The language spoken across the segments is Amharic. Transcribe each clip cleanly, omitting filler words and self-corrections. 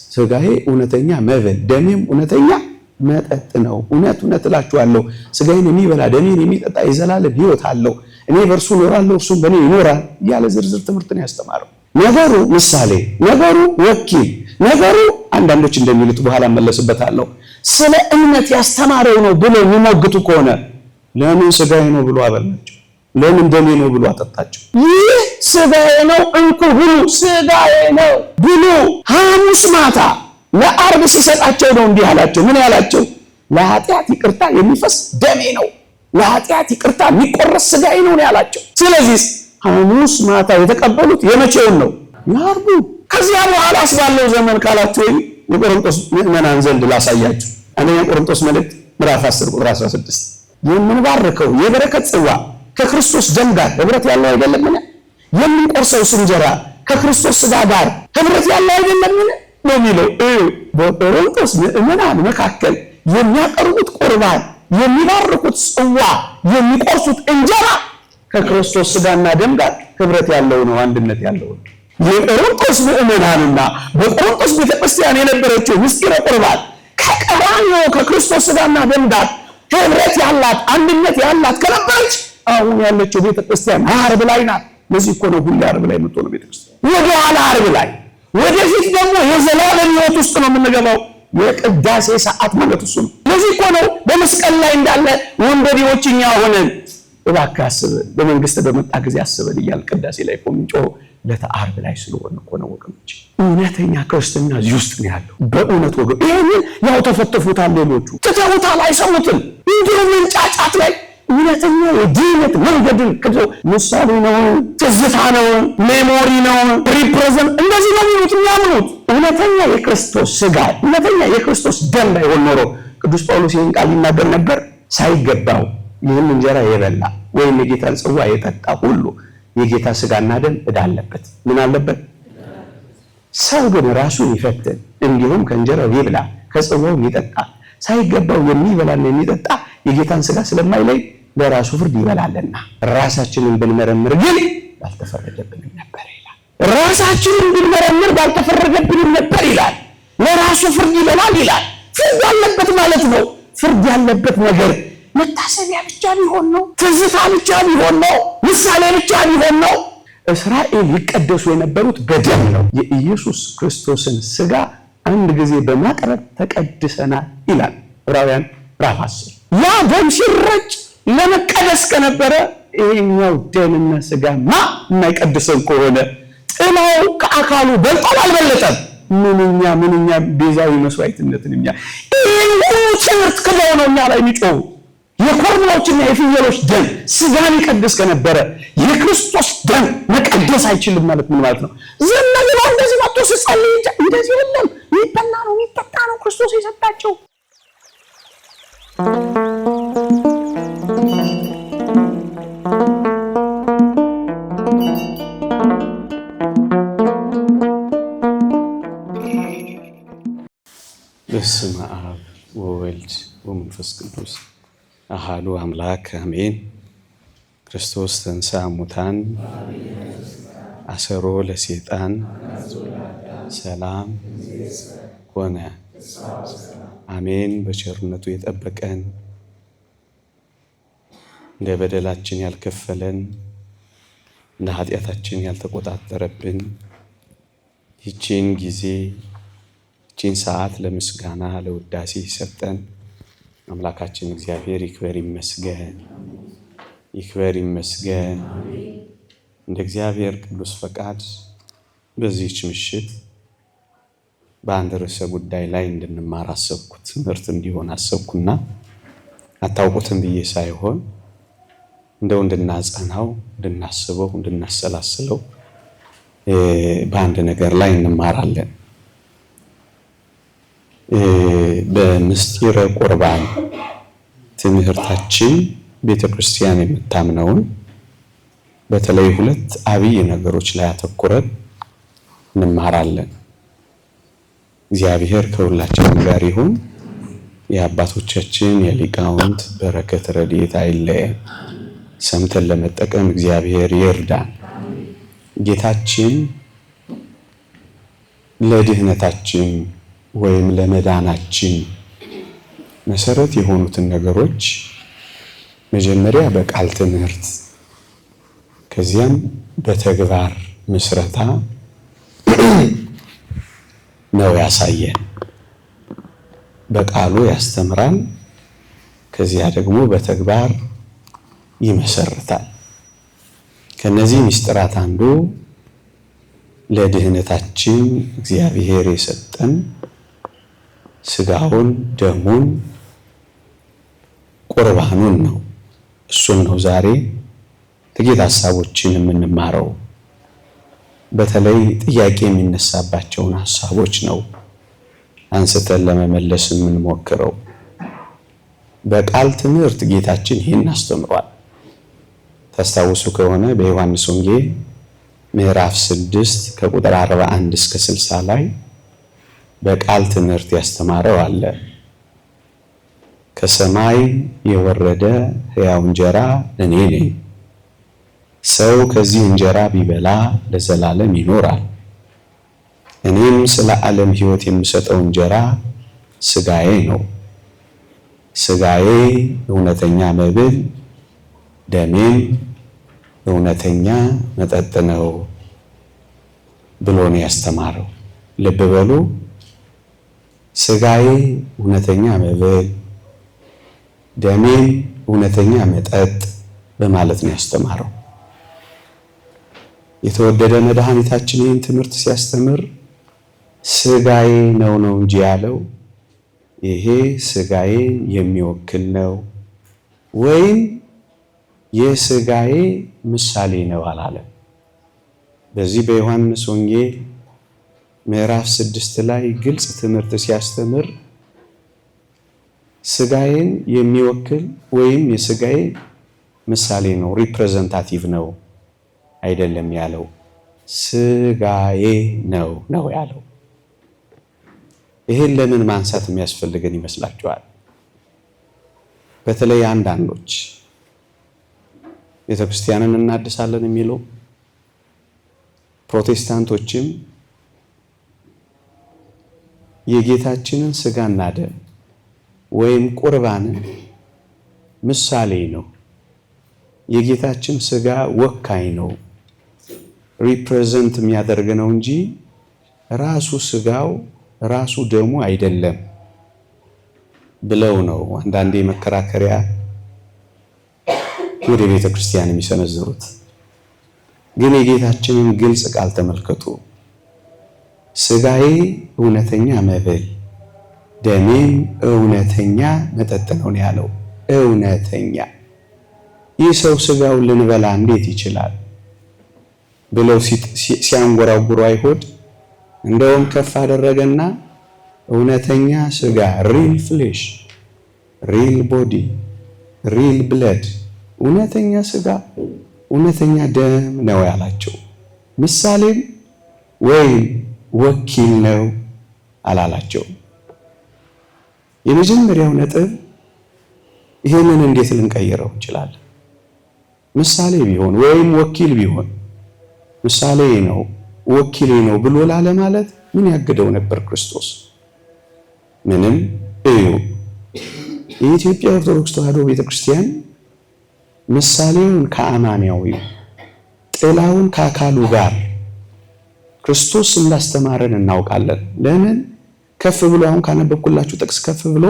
ስጋዬ እውነተኛ መብል ደሜም እውነተኛ መጠጥ ነው። እውነት እውነት እላችኋለሁ ስጋዬን የሚበላ ደሜን የሚጠጣ የዘላለም ሕይወት አለው። እኔ በእርሱ እኖራለሁ እርሱም በእኔ ይኖራል እያለ ዝርዝር ትምህርትን ያስተማረው። ነገሩ ምሳሌ፣ ነገሩ ወኪል፣ ነገሩ አንዳንዶች እንደሚሉት በኋላ መለስበታለሁ ስለ እምነት ያስተማረው ነው ብሎ የሚሞግቱ ከሆነ ለምን ስጋዬ ነው ብሎ አበላቸው? ለምን ደሜ ነው ብሎ አጠጣቸው? ይህ ስጋዬ ነው እንኩ ብሉ፣ ስጋዬ ነው ብሉ። ሐሙስ ማታ ለዓርብ ሲሰጣቸው ነው እንዲህ አላቸው። ምን ያላቸው? ለኃጢአት ይቅርታ የሚፈስ ደሜ ነው፣ ለኃጢአት ይቅርታ የሚቆረስ ስጋዬ ነው ያላቸው። ስለዚህ ሐሙስ ማታ የተቀበሉት የመቼውን ነው? የዓርቡ። ከዚያ በኋላ ባለው ዘመን ካላችሁ የቆሮንቶስ ምዕመናን ዘንድ ላሳያችሁ። አንደኛ ቆሮንቶስ መልእክት ምዕራፍ 10 ቁጥር 16 የምንባርከው የበረከት ጽዋ ከክርስቶስ ደም ጋር ህብረት ያለው አይደለምን? የምንቆርሰው እንጀራ ከክርስቶስ ሥጋ ጋር ህብረት ያለው አይደለምን ነው የሚለው። በቆሮንቶስ ምዕመናን መካከል የሚያቀርቡት ቁርባን፣ የሚባርኩት ጽዋ፣ የሚቆርሱት እንጀራ ከክርስቶስ ሥጋና ደም ጋር ህብረት ያለው ነው፣ አንድነት ያለው ነው። የቆሮንቶስ ምዕመናንና በቆሮንቶስ ቤተክርስቲያን የነበረችው ምስጢረ ቁርባን ከቀራንዮ ከክርስቶስ ሥጋና ደም ጋር ህብረት ያላት አንድነት ያላት ከነበረች አሁን ያለችው ቤተክርስቲያን ዓርብ ላይ ናት። ለዚህ እኮ ነው ሁሌ ዓርብ ላይ የምትሆነው ቤተክርስቲያን። ወደኋላ ዓርብ ላይ፣ ወደፊት ደግሞ የዘላለም ሕይወት ውስጥ ነው የምንገባው። የቅዳሴ ሰዓት ማለት እሱ ነው። ለዚህ እኮ ነው በመስቀል ላይ እንዳለ ወንበዴዎች እኛ ሆነን እባክህ አስበን በመንግስት በመጣ ጊዜ አስበን እያልን ቅዳሴ ላይ እኮ የምንጮኸው ለዓርብ ላይ ስለሆነ እኮ ነው ወገኖች። እውነተኛ ክርስትና እዚህ ውስጥ ነው ያለው። በእውነት ወገን ይሄንን ያው ተፈተፉታል፣ ሌሎቹ ትተውታል፣ አይሰሙትም። እንዲሁ መንጫጫት ላይ እውነተኛ የድነት መንገድን ከዘው ምሳሌ ነው፣ ትዝታ ነው፣ ሜሞሪ ነው፣ ሪፕሬዘንት እንደዚህ ነው የሚያምኑት። እውነተኛ የክርስቶስ ሥጋ እውነተኛ የክርስቶስ ደም ላይ ሆኖ ኖሮ ቅዱስ ጳውሎስ ይህን ቃል ይናገር ነበር። ሳይገባው ይህን እንጀራ የበላ ወይም የጌታን ጽዋ የጠጣ ሁሉ የጌታ ሥጋና ደም ዕዳ አለበት። ምን አለበት? ሰው ግን ራሱን ይፈትን፣ እንዲሁም ከእንጀራው ይብላ ከጽዋው ይጠጣ። ሳይገባው የሚበላና የሚጠጣ የጌታን ሥጋ ስለማይለይ ለራሱ ፍርድ ይበላልና ራሳችንን ብንመረምር ግን ባልተፈረደብንም ነበር ይላል። ራሳችንን ብንመረምር ባልተፈረደብንም ነበር ይላል። ለራሱ ፍርድ ይበላል ይላል። ፍርድ ያለበት ማለት ነው። ፍርድ ያለበት ነገር መታሰቢያ ብቻ ቢሆን ነው፣ ትዝታ ብቻ ቢሆን ነው፣ ምሳሌ ብቻ ቢሆን ነው። እስራኤል ይቀደሱ የነበሩት በደም ነው። የኢየሱስ ክርስቶስን ሥጋ አንድ ጊዜ በማቅረብ ተቀድሰናል ይላል ዕብራውያን ምዕራፍ 10። ያ ደም ሲረጭ ለመቀደስ ከነበረ ይሄኛው ደምና ሥጋማ የማይቀድሰን ከሆነ ጥላው ከአካሉ በልጧል አልበለጠም? ምንኛ ቤዛዊ መስዋዕትነትን እኛ ይሄን ትምህርት ክደው ነው እኛ ላይ የሚጮሁ። የኮርማዎችና የፍየሎች ደም ሥጋን ይቀድስ ከነበረ የክርስቶስ ደም መቀደስ አይችልም ማለት ምን ማለት ነው? ዝም ብለው እንደዚህ መጥቶ ሲጸልይ እንደዚህ የለም። የሚበላ ነው የሚጠጣ ነው ክርስቶስ የሰጣቸው። በስመ አብ ወወልድ ወመንፈስ ቅዱስ አሐዱ አምላክ አሜን። ክርስቶስ ተንሥአ እሙታን አሰሮ ለሰይጣን ሰላም ሆነ። አሜን። በቸርነቱ የጠበቀን እንደ በደላችን ያልከፈለን እንደ ኃጢአታችን ያልተቆጣጠረብን ይህችን ጊዜ ይህችን ሰዓት ለምስጋና ለውዳሴ ሰጠን አምላካችን እግዚአብሔር ይክበር ይመስገን፣ ይክበር ይመስገን። እንደ እግዚአብሔር ቅዱስ ፈቃድ በዚህች ምሽት በአንድ ርዕሰ ጉዳይ ላይ እንድንማር አሰብኩ። ትምህርት እንዲሆን አሰብኩና አታውቁትም ብዬ ሳይሆን እንደው እንድናጸናው፣ እንድናስበው፣ እንድናሰላስለው በአንድ ነገር ላይ እንማራለን። በምስጢረ ቁርባን ትምህርታችን ቤተክርስቲያን የምታምነውን በተለይ ሁለት አብይ ነገሮች ላይ አተኩረን እንማራለን። እግዚአብሔር ከሁላችን ጋር ይሁን። የአባቶቻችን የሊቃውንት በረከት ረድኤት አይለየን። ሰምተን ለመጠቀም እግዚአብሔር ይርዳን። ጌታችን ለድህነታችን ወይም ለመዳናችን መሰረት የሆኑትን ነገሮች መጀመሪያ በቃል ትምህርት ከዚያም በተግባር ምስረታ ነው ያሳየን። በቃሉ ያስተምራል፣ ከዚያ ደግሞ በተግባር ይመሰርታል። ከነዚህ ምስጢራት አንዱ ለድህነታችን እግዚአብሔር የሰጠን ስጋውን ደሙን ቁርባኑን ነው። እሱን ነው ዛሬ ጥቂት ሐሳቦችን የምንማረው። በተለይ ጥያቄ የሚነሳባቸውን ሐሳቦች ነው አንስተን ለመመለስ የምንሞክረው። በቃል ትምህርት ጌታችን ይህን አስተምሯል። ታስታውሱ ከሆነ በዮሐንስ ወንጌል ምዕራፍ 6 ከቁጥር 41 እስከ 60 ላይ በቃል ትምህርት ያስተማረው አለ። ከሰማይ የወረደ ሕያው እንጀራ እኔ ነኝ። ሰው ከዚህ እንጀራ ቢበላ ለዘላለም ይኖራል። እኔም ስለ ዓለም ሕይወት የምሰጠው እንጀራ ሥጋዬ ነው። ሥጋዬ እውነተኛ መብል፣ ደሜም እውነተኛ መጠጥ ነው ብሎ ነው ያስተማረው። ልብ በሉ፣ ሥጋዬ እውነተኛ መብል፣ ደሜም እውነተኛ መጠጥ በማለት ነው ያስተማረው። የተወደደ መድኃኒታችን ይህን ትምህርት ሲያስተምር ሥጋዬ ነው እንጂ ያለው ይሄ ሥጋዬ የሚወክል ነው ወይም የሥጋዬ ምሳሌ ነው አላለም። በዚህ በዮሐንስ ወንጌል ምዕራፍ 6 ላይ ግልጽ ትምህርት ሲያስተምር ሥጋዬን የሚወክል ወይም የሥጋዬ ምሳሌ ነው፣ ሪፕሬዘንታቲቭ ነው አይደለም ያለው፣ ሥጋዬ ነው ያለው። ይሄን ለምን ማንሳት የሚያስፈልገን ይመስላችኋል? በተለይ አንዳንዶች ቤተክርስቲያንን እናድሳለን የሚሉ ፕሮቴስታንቶችም የጌታችንን ሥጋና ደም ወይም ቁርባንን ምሳሌ ነው፣ የጌታችን ሥጋ ወካይ ነው፣ ሪፕሬዘንት የሚያደርግ ነው እንጂ ራሱ ሥጋው ራሱ ደሙ አይደለም ብለው ነው አንዳንዴ መከራከሪያ ወደ ቤተ ክርስቲያን የሚሰነዝሩት። ግን የጌታችንን ግልጽ ቃል ተመልከቱ። ሥጋዬ እውነተኛ መብል፣ ደሜም እውነተኛ መጠጥ ነው ያለው። እውነተኛ። ይህ ሰው ሥጋውን ልንበላ እንዴት ይችላል ብለው ሲያንጎራጉሩ አይሁድ እንደውም ከፍ አደረገና እውነተኛ ሥጋ ሪል ፍሌሽ፣ ሪል ቦዲ፣ ሪል ብለድ፣ እውነተኛ ሥጋ እውነተኛ ደም ነው ያላቸው። ምሳሌም ወይም ወኪል ነው አላላቸው። የመጀመሪያው ነጥብ ይሄንን እንዴት ልንቀይረው እንችላለን? ምሳሌ ቢሆን ወይም ወኪል ቢሆን ምሳሌ ነው ወኪሌ ነው ብሎ ላለ ማለት ምን ያግደው ነበር ክርስቶስ? ምንም። እዩ፣ የኢትዮጵያ ኦርቶዶክስ ተዋሕዶ ቤተክርስቲያን ምሳሌውን ከአማናዊው ጥላውን ከአካሉ ጋር ክርስቶስ እንዳስተማረን እናውቃለን። ለምን? ከፍ ብሎ አሁን ካነበብኩላችሁ ጥቅስ ከፍ ብሎ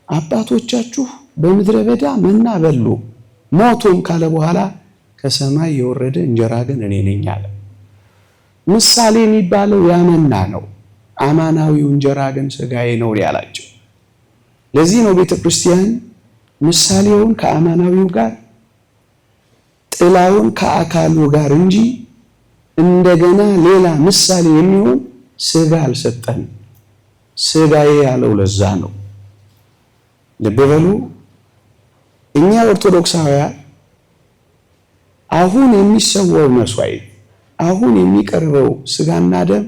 አባቶቻችሁ በምድረ በዳ መና በሉ ሞቱም ካለ በኋላ ከሰማይ የወረደ እንጀራ ግን እኔ ነኝ አለ። ምሳሌ የሚባለው ያመና ነው። አማናዊው እንጀራ ግን ሥጋዬ ነው ያላቸው። ለዚህ ነው ቤተክርስቲያን ምሳሌውን ከአማናዊው ጋር ጥላውን ከአካሉ ጋር እንጂ እንደገና ሌላ ምሳሌ የሚሆን ሥጋ አልሰጠንም። ሥጋዬ ያለው ለዛ ነው። ልብ በሉ፣ እኛ ኦርቶዶክሳውያን አሁን የሚሰዋው መስዋዕት አሁን የሚቀርበው ሥጋና ደም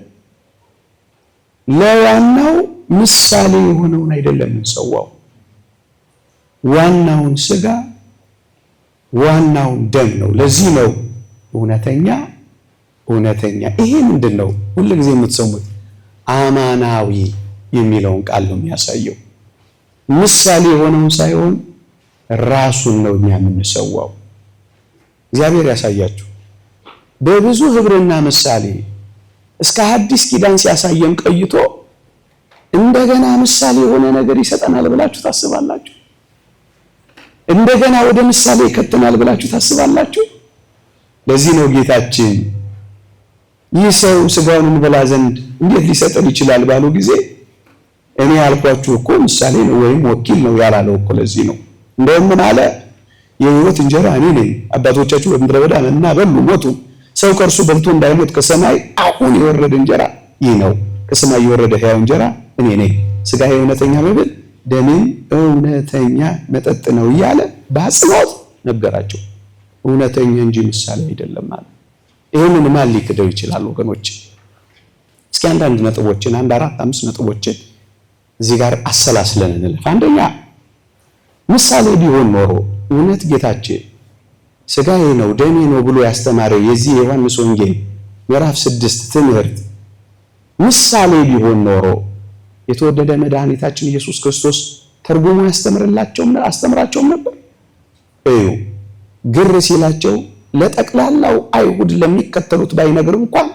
ለዋናው ምሳሌ የሆነውን አይደለም እንሰዋው። ዋናውን ሥጋ ዋናውን ደም ነው። ለዚህ ነው እውነተኛ። ይሄ ምንድን ነው? ሁሉ ጊዜ የምትሰሙት አማናዊ የሚለውን ቃል ነው የሚያሳየው። ምሳሌ የሆነውን ሳይሆን ራሱን ነው እኛ የምንሰዋው። እግዚአብሔር ያሳያችሁ። በብዙ ህብርና ምሳሌ እስከ ሐዲስ ኪዳን ሲያሳየን ቆይቶ እንደገና ምሳሌ የሆነ ነገር ይሰጠናል ብላችሁ ታስባላችሁ? እንደገና ወደ ምሳሌ ይከተናል ብላችሁ ታስባላችሁ? ለዚህ ነው ጌታችን ይህ ሰው ስጋውን እንበላ ዘንድ እንዴት ሊሰጠን ይችላል ባሉ ጊዜ እኔ ያልኳችሁ እኮ ምሳሌ ነው ወይም ወኪል ነው ያላለው እኮ ለዚህ ነው። እንደውም ምን አለ? የሕይወት እንጀራ እኔ ነኝ። አባቶቻችሁ በምድረ በዳ መና በሉ ሞቱ። ሰው ከእርሱ በልቶ እንዳይሞት ከሰማይ አሁን የወረደ እንጀራ ይህ ነው። ከሰማይ የወረደ ሕያው እንጀራ እኔ ነኝ። ሥጋዬ እውነተኛ መብል፣ ደሜም እውነተኛ መጠጥ ነው እያለ በአጽንኦት ነገራቸው። እውነተኛ እንጂ ምሳሌ አይደለም ማለት። ይህንን ማን ሊክደው ይችላል ወገኖች? እስኪ አንዳንድ ነጥቦችን 4-5 ነጥቦችን እዚህ ጋር አሰላስለን እንለፍ። አንደኛ ምሳሌ ቢሆን ኖሮ እውነት ጌታችን ሥጋዬ ነው ደሜ ነው ብሎ ያስተማረው የዚህ የዮሐንስ ወንጌል ምዕራፍ 6 ትምህርት ምሳሌ ቢሆን ኖሮ የተወደደ መድኃኒታችን ኢየሱስ ክርስቶስ ተርጉሞ አስተምራቸውም ነበር። እዩ ግር ሲላቸው ለጠቅላላው አይሁድ ለሚከተሉት ባይነግር እንኳን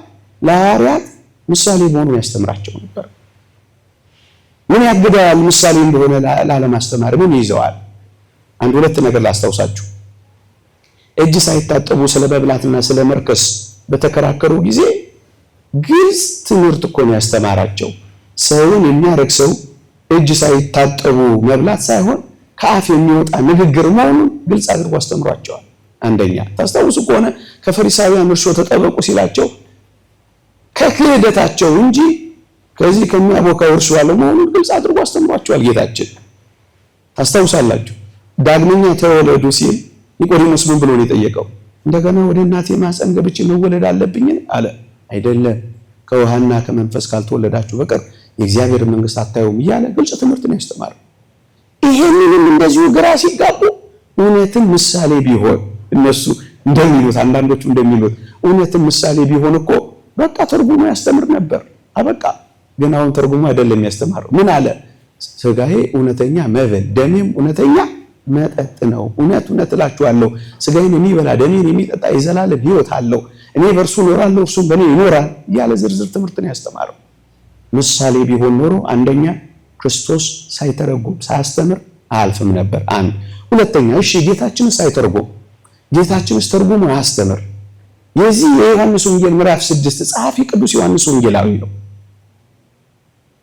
ለሐዋርያት ምሳሌ መሆኑ ያስተምራቸው ነበር። ምን ያግዳል? ምሳሌ እንደሆነ ላለማስተማር ምን ይዘዋል? አንድ ሁለት ነገር ላስታውሳችሁ። እጅ ሳይታጠቡ ስለ መብላትና ስለ መርከስ በተከራከሩ ጊዜ ግልጽ ትምህርት እኮ ነው ያስተማራቸው። ሰውን የሚያረክሰው እጅ ሳይታጠቡ መብላት ሳይሆን ከአፍ የሚወጣ ንግግር መሆኑን ግልጽ አድርጎ አስተምሯቸዋል። አንደኛ ታስታውሱ ከሆነ ከፈሪሳውያን እርሾ ተጠበቁ ሲላቸው ከክህደታቸው እንጂ ከዚህ ከሚያቦካው እርሾ ያለ መሆኑን ግልጽ አድርጎ አስተምሯቸዋል ጌታችን። ታስታውሳላችሁ። ዳግመኛ ተወለዱ ሲል ኒቆዲሞስ ምን ብሎ ነው የጠየቀው? እንደገና ወደ እናቴ ማህፀን ገብቼ መወለድ አለብኝ አለ። አይደለም፣ ከውሃና ከመንፈስ ካልተወለዳችሁ በቀር የእግዚአብሔር መንግስት አታዩም እያለ ግልጽ ትምህርት ነው ያስተማረው። ይሄንንም እንደዚሁ ግራ ሲጋቡ እውነትን ምሳሌ ቢሆን እነሱ እንደሚሉት አንዳንዶቹ እንደሚሉት እውነትን ምሳሌ ቢሆን እኮ በቃ ተርጉሞ ያስተምር ነበር። አበቃ። ግን አሁን ተርጉሞ አይደለም ያስተማረው። ምን አለ? ሥጋዬ እውነተኛ መብል ደሜም እውነተኛ መጠጥ ነው። እውነት እውነት እላችኋለሁ ሥጋዬን የሚበላ ደሜን የሚጠጣ የዘላለም ሕይወት አለው። እኔ በእርሱ እኖራለሁ እርሱም በእኔ ይኖራል እያለ ዝርዝር ትምህርትን ያስተማረው። ምሳሌ ቢሆን ኖሮ አንደኛ ክርስቶስ ሳይተረጉም ሳያስተምር አያልፍም ነበር። አንድ ሁለተኛ፣ እሺ ጌታችን ሳይተረጉም ጌታችንስ ተርጉሞ ያስተምር። የዚህ የዮሐንስ ወንጌል ምዕራፍ 6 ጸሐፊ ቅዱስ ዮሐንስ ወንጌላዊ ነው።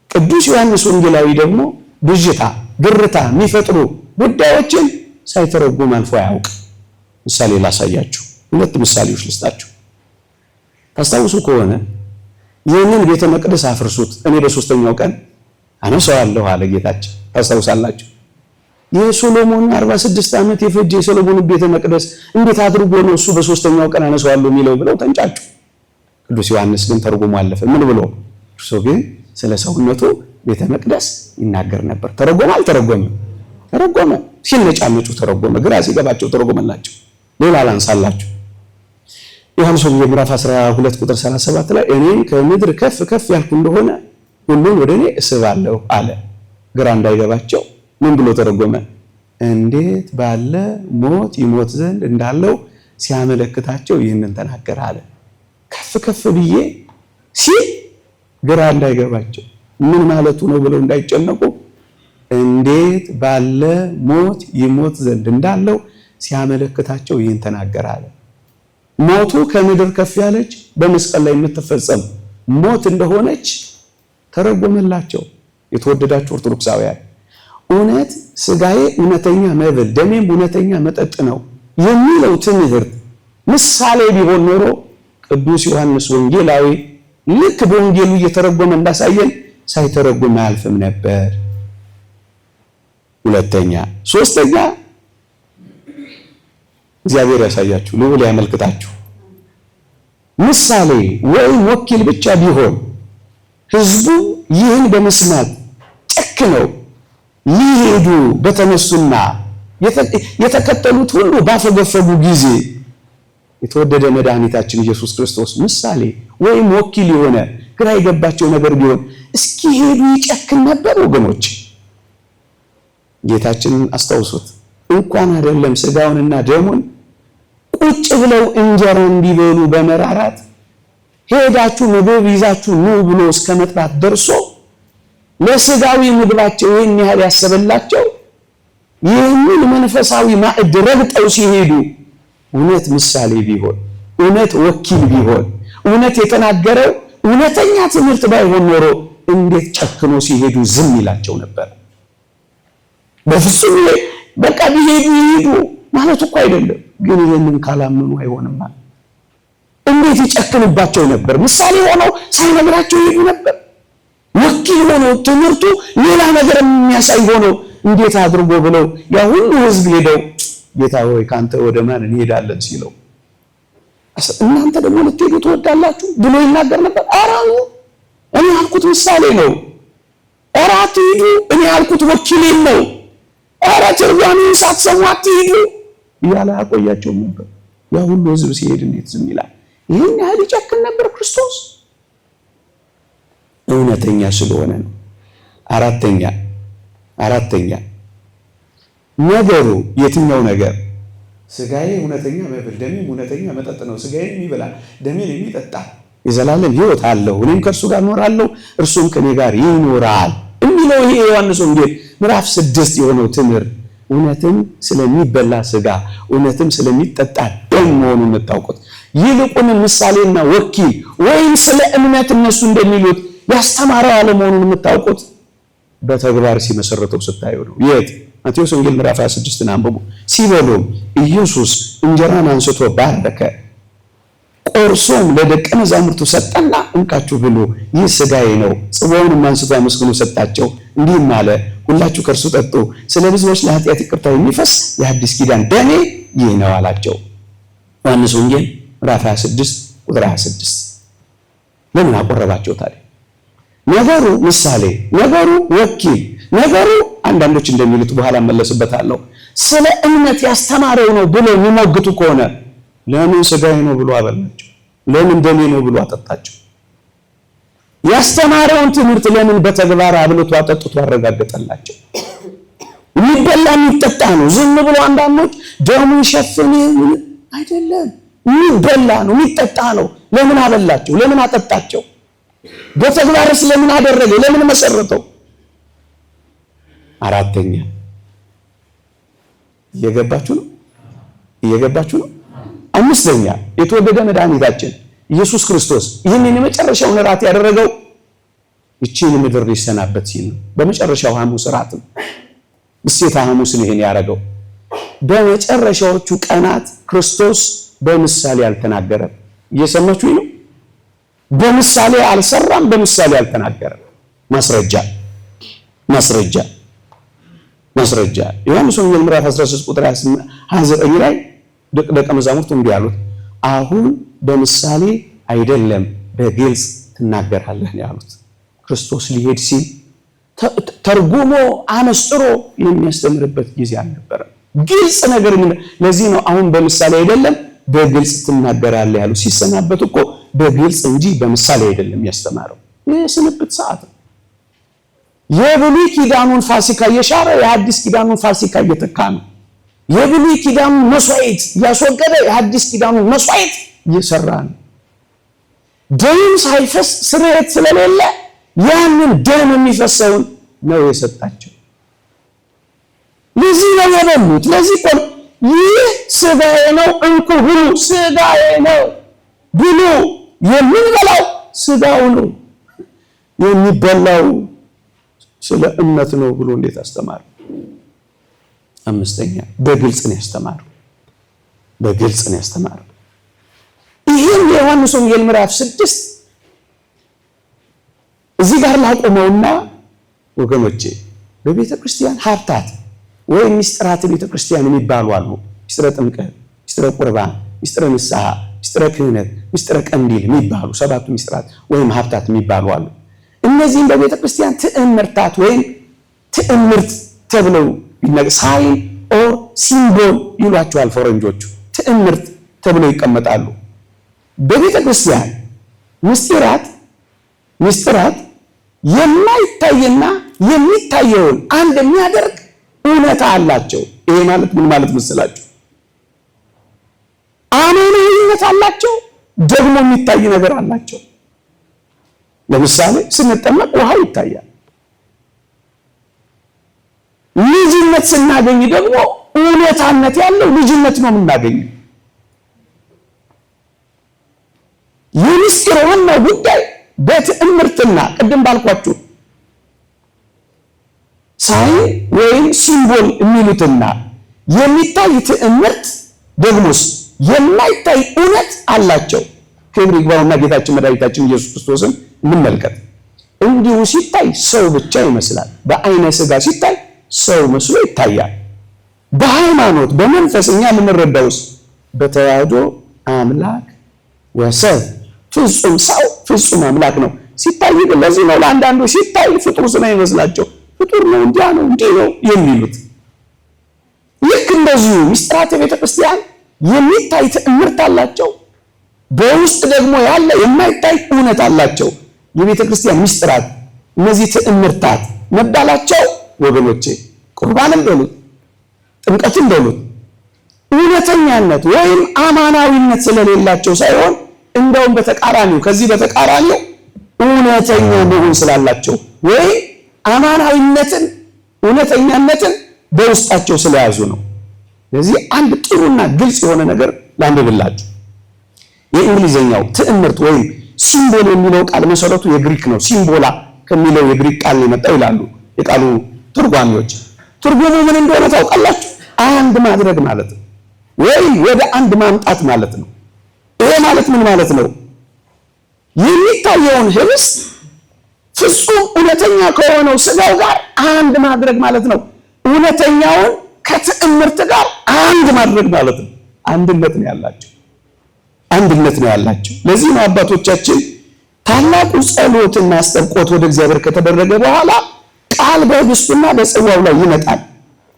ቅዱስ ዮሐንስ ወንጌላዊ ደግሞ ብዥታ፣ ግርታ የሚፈጥሩ ጉዳዮችን ሳይተረጉም አልፎ አያውቅ። ምሳሌ ላሳያችሁ፣ ሁለት ምሳሌዎች ልስጣችሁ። ታስታውሱ ከሆነ ይህንን ቤተ መቅደስ አፍርሱት እኔ በሶስተኛው ቀን አነሳዋለሁ አለ ጌታችን። ታስታውሳላችሁ። የሶሎሞን 46 ዓመት የፈጀ የሶሎሞን ቤተ መቅደስ እንዴት አድርጎ ነው እሱ በሶስተኛው ቀን አነሳዋለሁ የሚለው ብለው ተንጫጩ። ቅዱስ ዮሐንስ ግን ተርጉሞ አለፈ። ምን ብሎ? እርሱ ግን ስለ ሰውነቱ ቤተ መቅደስ ይናገር ነበር። ተረጎመ አልተረጎመም? ተረጎመ። ሲነጫነጩ ተረጎመ፣ ግራ ሲገባቸው ተረጎመላቸው። ሌላ ላንሳላችሁ። ዮሐንስ ወንጌል ምዕራፍ 12 ቁጥር 37 ላይ እኔ ከምድር ከፍ ከፍ ያልኩ እንደሆነ ሁሉን ወደ እኔ እስባለሁ አለ። ግራ እንዳይገባቸው ምን ብሎ ተረጎመ? እንዴት ባለ ሞት ይሞት ዘንድ እንዳለው ሲያመለክታቸው ይህንን ተናገረ አለ። ከፍ ከፍ ብዬ ሲል ግራ እንዳይገባቸው ምን ማለቱ ነው ብለው እንዳይጨነቁ እንዴት ባለ ሞት ይሞት ዘንድ እንዳለው ሲያመለክታቸው ይህን ተናገረ አለ። ሞቱ ከምድር ከፍ ያለች በመስቀል ላይ የምትፈጸም ሞት እንደሆነች ተረጎመላቸው። የተወደዳችሁ ኦርቶዶክሳውያን እውነት ሥጋዬ እውነተኛ መብል ደሜም እውነተኛ መጠጥ ነው የሚለው ትምህርት ምሳሌ ቢሆን ኖሮ ቅዱስ ዮሐንስ ወንጌላዊ ልክ በወንጌሉ እየተረጎመ እንዳሳየን ሳይተረጎም አያልፍም ነበር። ሁለተኛ፣ ሶስተኛ እግዚአብሔር ያሳያችሁ፣ ልዑል ያመልክታችሁ። ምሳሌ ወይም ወኪል ብቻ ቢሆን ሕዝቡ ይህን በመስማት ጨክነው ሊሄዱ በተነሱና የተከተሉት ሁሉ ባፈገፈጉ ጊዜ የተወደደ መድኃኒታችን ኢየሱስ ክርስቶስ ምሳሌ ወይም ወኪል የሆነ ግራ የገባቸው ነገር ቢሆን እስኪሄዱ ይጨክን ነበር ወገኖች። ጌታችንን አስታውሱት። እንኳን አይደለም ስጋውንና ደሙን ቁጭ ብለው እንጀራ እንዲበሉ በመራራት ሄዳችሁ ምግብ ይዛችሁ ኑ ብሎ እስከ መጥራት ደርሶ ለስጋዊ ምግባቸው ይህን ያህል ያሰበላቸው ይህንን መንፈሳዊ ማዕድ ረግጠው ሲሄዱ እውነት ምሳሌ ቢሆን፣ እውነት ወኪል ቢሆን፣ እውነት የተናገረው እውነተኛ ትምህርት ባይሆን ኖሮ እንዴት ጨክኖ ሲሄዱ ዝም ይላቸው ነበር? በፍጹም በቃ ቢሄዱ ይሄዱ ማለት እኮ አይደለም። ግን ይሄንን ካላመኑ አይሆንም ማለት እንዴት ይጨክንባቸው ነበር? ምሳሌ ሆነው ሳይነግራቸው ይሄዱ ነበር። ወኪል ሆነው ትምህርቱ ሌላ ነገር የሚያሳይ ሆነው እንዴት አድርጎ ብለው ያ ሁሉ ህዝብ ሄደው ጌታ ሆይ ካንተ ወደ ማን እንሄዳለን ሲለው እናንተ ደግሞ ልትሄዱ ትወዳላችሁ ብሎ ይናገር ነበር። አራው እኔ ያልኩት ምሳሌ ነው። ኧረ አትሂዱ እኔ ያልኩት ወኪሌ ነው። ኧረ ትርጓሜውን ሳትሰሙ አትሂዱ እያለ አቆያቸው ነበር። ያ ሁሉ ህዝብ ሲሄድ እንዴት ዝም ይላል? ይህን ያህል ይጨክን ነበር ክርስቶስ። እውነተኛ ስለሆነ ነው። አራተኛ ነገሩ የትኛው ነገር? ስጋዬ እውነተኛ መብል ደሜም እውነተኛ መጠጥ ነው። ስጋዬን የሚበላ ደሜን የሚጠጣ የዘላለም ሕይወት አለው፣ እኔም ከእርሱ ጋር እኖራለሁ እርሱም ከኔ ጋር ይኖራል የሚለው ይሄ ዮሐንስ ወንጌል ምዕራፍ 6 የሆነው ትምህርት እውነትም ስለሚበላ ስጋ እውነትም ስለሚጠጣ ደም መሆኑን የምታውቁት፣ ይልቁንም ምሳሌና ወኪል ወይም ስለ እምነት እነሱ እንደሚሉት ያስተማረው አለመሆኑን የምታውቁት በተግባር ሲመሰረተው ስታዩ ነው። የት? ማቴዎስ ወንጌል ምዕራፍ 26 አንብቡ። ሲበሉም ኢየሱስ እንጀራን አንስቶ ባረከ፣ ቆርሶም ለደቀ መዛሙርቱ ሰጠና እንካችሁ ብሉ፣ ይህ ስጋዬ ነው። ጽዋውንም አንስቶ አመስግኖ ሰጣቸው፣ እንዲህም አለ፣ ሁላችሁ ከእርሱ ጠጡ፣ ስለ ብዙዎች ለኃጢአት ይቅርታ የሚፈስ የአዲስ ኪዳን ደሜ ይህ ነው አላቸው። ዮሐንስ ወንጌል ምዕራፍ 26 ቁጥር 26። ለምን አቆረባቸው ታዲያ? ነገሩ ምሳሌ፣ ነገሩ ወኪል፣ ነገሩ አንዳንዶች እንደሚሉት በኋላ መለስበታለሁ ስለ እምነት ያስተማረው ነው ብሎ የሚሞግቱ ከሆነ ለምን ስጋዬ ነው ብሎ አበላቸው? ለምን ደሜ ነው ብሎ አጠጣቸው? ያስተማረውን ትምህርት ለምን በተግባር አብልቶ አጠጥቶ አረጋገጠላቸው? የሚበላ የሚጠጣ ነው። ዝም ብሎ አንዳንዶች ደሙን ሸፍን አይደለም፣ የሚበላ ነው የሚጠጣ ነው። ለምን አበላቸው? ለምን አጠጣቸው? በተግባርስ ለምን አደረገ? ለምን መሰረተው? አራተኛ እየገባችሁ ነው? አምስተኛ የተወደደ መድኃኒታችን ኢየሱስ ክርስቶስ ይህንን የመጨረሻውን እራት ያደረገው ይህችን ምድር ሊሰናበት ሲል ነው። በመጨረሻው ሐሙስ እራት ብሴተ ሐሙስ ነው ይሄን ያደረገው። በመጨረሻዎቹ ቀናት ክርስቶስ በምሳሌ አልተናገረም። እየሰማችሁኝ ነው? በምሳሌ አልሰራም፣ በምሳሌ አልተናገረም። ማስረጃ ዮሐንስ ወንጌል ምዕራፍ 16 ቁጥር 29 ላይ ደቀ መዛሙርቱ እንዲህ አሉት፣ አሁን በምሳሌ አይደለም በግልጽ ትናገራለህ ያሉት። ክርስቶስ ሊሄድ ሲል ተርጉሞ አመስጥሮ የሚያስተምርበት ጊዜ አልነበረም። ግልጽ ነገር ለዚህ ነው አሁን በምሳሌ አይደለም በግልጽ ትናገራለህ ያሉት። ሲሰናበት እኮ በግልጽ እንጂ በምሳሌ አይደለም ያስተማረው። የስንብት ሰዓት ነው። የብሉይ ኪዳኑን ፋሲካ የሻረ የሐዲስ ኪዳኑን ፋሲካ እየተካ ነው። የብሉይ ኪዳኑን መስዋዕት ያስወገደ የሐዲስ ኪዳኑን መስዋዕት እየሰራ ነው። ደም ሳይፈስ ስርየት ስለሌለ ያንን ደም የሚፈሰውን ነው የሰጣቸው። ለዚህ ነው የበሉት። ለዚህ እኮ ይህ ስጋዬ ነው እንኩ ብሉ፣ ስጋዬ ነው ብሉ። የምንበላው ስጋው ነው፣ የሚበላው ስለ እምነት ነው ብሎ እንዴት አስተማረ? አምስተኛ በግልጽ ነው ያስተማረው። ይህን የዮሐንስ ወንጌል ምዕራፍ 6 እዚህ ጋር ላቆመውና ወገኖቼ በቤተ ክርስቲያን ሀብታት ወይም ምስጢራት ቤተ ክርስቲያን የሚባሉ አሉ። ምስጢረ ጥምቀት፣ ምስጢረ ቁርባን፣ ምስጢረ ንስሐ፣ ምስጢረ ክህነት፣ ምስጢረ ቀንዲል የሚባሉ ሰባቱ ምስጢራት ወይም ሀብታት የሚባሉ አሉ። እነዚህም በቤተ ክርስቲያን ትዕምርታት ወይም ትዕምርት ተብለው ሳይን ኦር ሲምቦል ይሏቸዋል ፈረንጆቹ። ትዕምርት ተብለው ይቀመጣሉ። በቤተ ክርስቲያን ምስጢራት የማይታይና የሚታየውን አንድ የሚያደርግ እውነታ አላቸው። ይሄ ማለት ምን ማለት መሰላችሁ? አማናዊነት አላቸው፣ ደግሞ የሚታይ ነገር አላቸው። ለምሳሌ ስንጠመቅ ውሃው ይታያል። ልጅነት ስናገኝ ደግሞ እውነታነት ያለው ልጅነት ነው የምናገኘው። የምስጢር ዋናው ጉዳይ በትዕምርትና ቅድም ባልኳችሁ ሳይን ወይም ሲምቦል የሚሉትና የሚታይ ትዕምርት ደግሞስ የማይታይ እውነት አላቸው። ክብር ይግባውና ጌታችን መድኃኒታችን ኢየሱስ ክርስቶስን እንመልከት። እንዲሁ ሲታይ ሰው ብቻ ይመስላል። በአይነ ሥጋ ሲታይ ሰው መስሎ ይታያል። በሃይማኖት በመንፈስ እኛ የምንረዳውስ በተዋህዶ አምላክ ወሰብ ፍጹም ሰው ፍጹም አምላክ ነው። ሲታይ ግን ለዚህ ነው ለአንዳንዱ ሲታይ ፍጡር ስለሚመስላቸው ፍጡር ነው እንዲያ ነው እንዲህ ነው የሚሉት። ልክ እንደዚሁ ምስጢራተ ቤተ ክርስቲያን የሚታይ ትዕምርት አላቸው፣ በውስጥ ደግሞ ያለ የማይታይ እውነት አላቸው። የቤተ ክርስቲያን ምስጢራት እነዚህ ትዕምርታት መባላቸው ወገኖቼ ቁርባንም በሉት ጥምቀትም በሉት እውነተኛነት ወይም አማናዊነት ስለሌላቸው ሳይሆን እንደውም በተቃራኒው ከዚህ በተቃራኒው እውነተኛ መሆን ስላላቸው ወይ አማናዊነትን እውነተኛነትን በውስጣቸው ስለያዙ ነው። ስለዚህ አንድ ጥሩና ግልጽ የሆነ ነገር ላንብብላችሁ። የእንግሊዘኛው ትዕምርት ወይም ሲምቦል የሚለው ቃል መሰረቱ የግሪክ ነው። ሲምቦላ ከሚለው የግሪክ ቃል ነው የመጣው ይላሉ የቃሉ ትርጓሚዎች። ትርጉሙ ምን እንደሆነ ታውቃላችሁ? አንድ ማድረግ ማለት ነው፣ ወይም ወደ አንድ ማምጣት ማለት ነው። ይሄ ማለት ምን ማለት ነው? የሚታየውን ህብስት ፍጹም እውነተኛ ከሆነው ስጋው ጋር አንድ ማድረግ ማለት ነው። እውነተኛውን ከትዕምርት ጋር አንድ ማድረግ ማለት ነው። አንድነት ነው ያላቸው። ለዚህ ነው አባቶቻችን ታላቁ ጸሎትና አስተብቆት ወደ እግዚአብሔር ከተደረገ በኋላ ቃል በህብስቱና በጽዋው ላይ ይመጣል።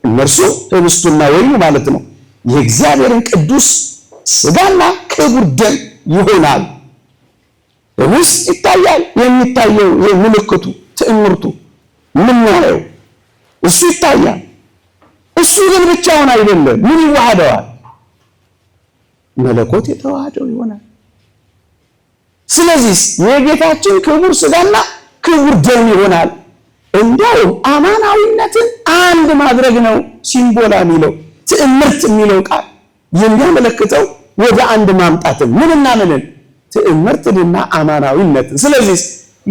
እነርሱ ህብስቱና ወይኑ ማለት ነው የእግዚአብሔርን ቅዱስ ስጋና ክቡር ደም ይሆናል። ህብስት ይታያል። የሚታየው ምልክቱ ትዕምርቱ ምናየው እሱ ይታያል። እሱ ግን ብቻውን አይደለም። ምን ይዋሃደዋል? መለኮት የተዋሃደው ይሆናል። ስለዚህ የጌታችን ክቡር ስጋና ክቡር ደም ይሆናል። እንዲያውም አማናዊነትን አንድ ማድረግ ነው ሲምቦላ የሚለው ትዕምርት የሚለው ቃል የሚያመለክተው ወደ አንድ ማምጣትን ምንና ምንን ትዕምርትንና አማናዊነትን። ስለዚህ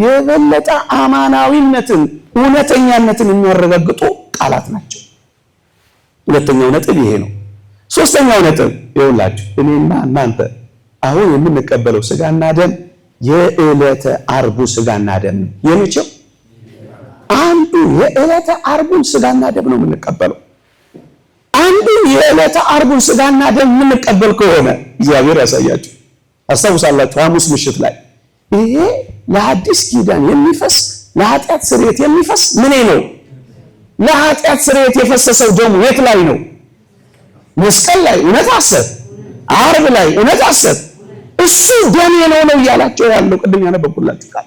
የበለጠ አማናዊነትን እውነተኛነትን የሚያረጋግጡ ቃላት ናቸው። ሁለተኛው ነጥብ ይሄ ነው። ሶስተኛው ነጥብ ይኸውላችሁ እኔና እናንተ አሁን የምንቀበለው ስጋና ደም የዕለተ ዓርቡ ስጋና ደም ነው። የመቼው አንዱ የዕለተ ዓርቡን ስጋና ደም ነው የምንቀበለው። አንዱ የዕለተ ዓርቡን ስጋና ደም የምንቀበል ከሆነ እግዚአብሔር ያሳያችሁ። አስታውሳላችሁ ሐሙስ ምሽት ላይ ይሄ ለአዲስ ኪዳን የሚፈስ ለኃጢአት ስርየት የሚፈስ ምን ነው? ለኃጢአት ስርየት የፈሰሰው ደሙ የት ላይ ነው? መስቀል ላይ እውነት አሰብ፣ ዓርብ ላይ እውነት አሰብ። እሱ ደሜ ነው እያላቸው ያለው ቅድም ያነበብኩላችሁ ቃል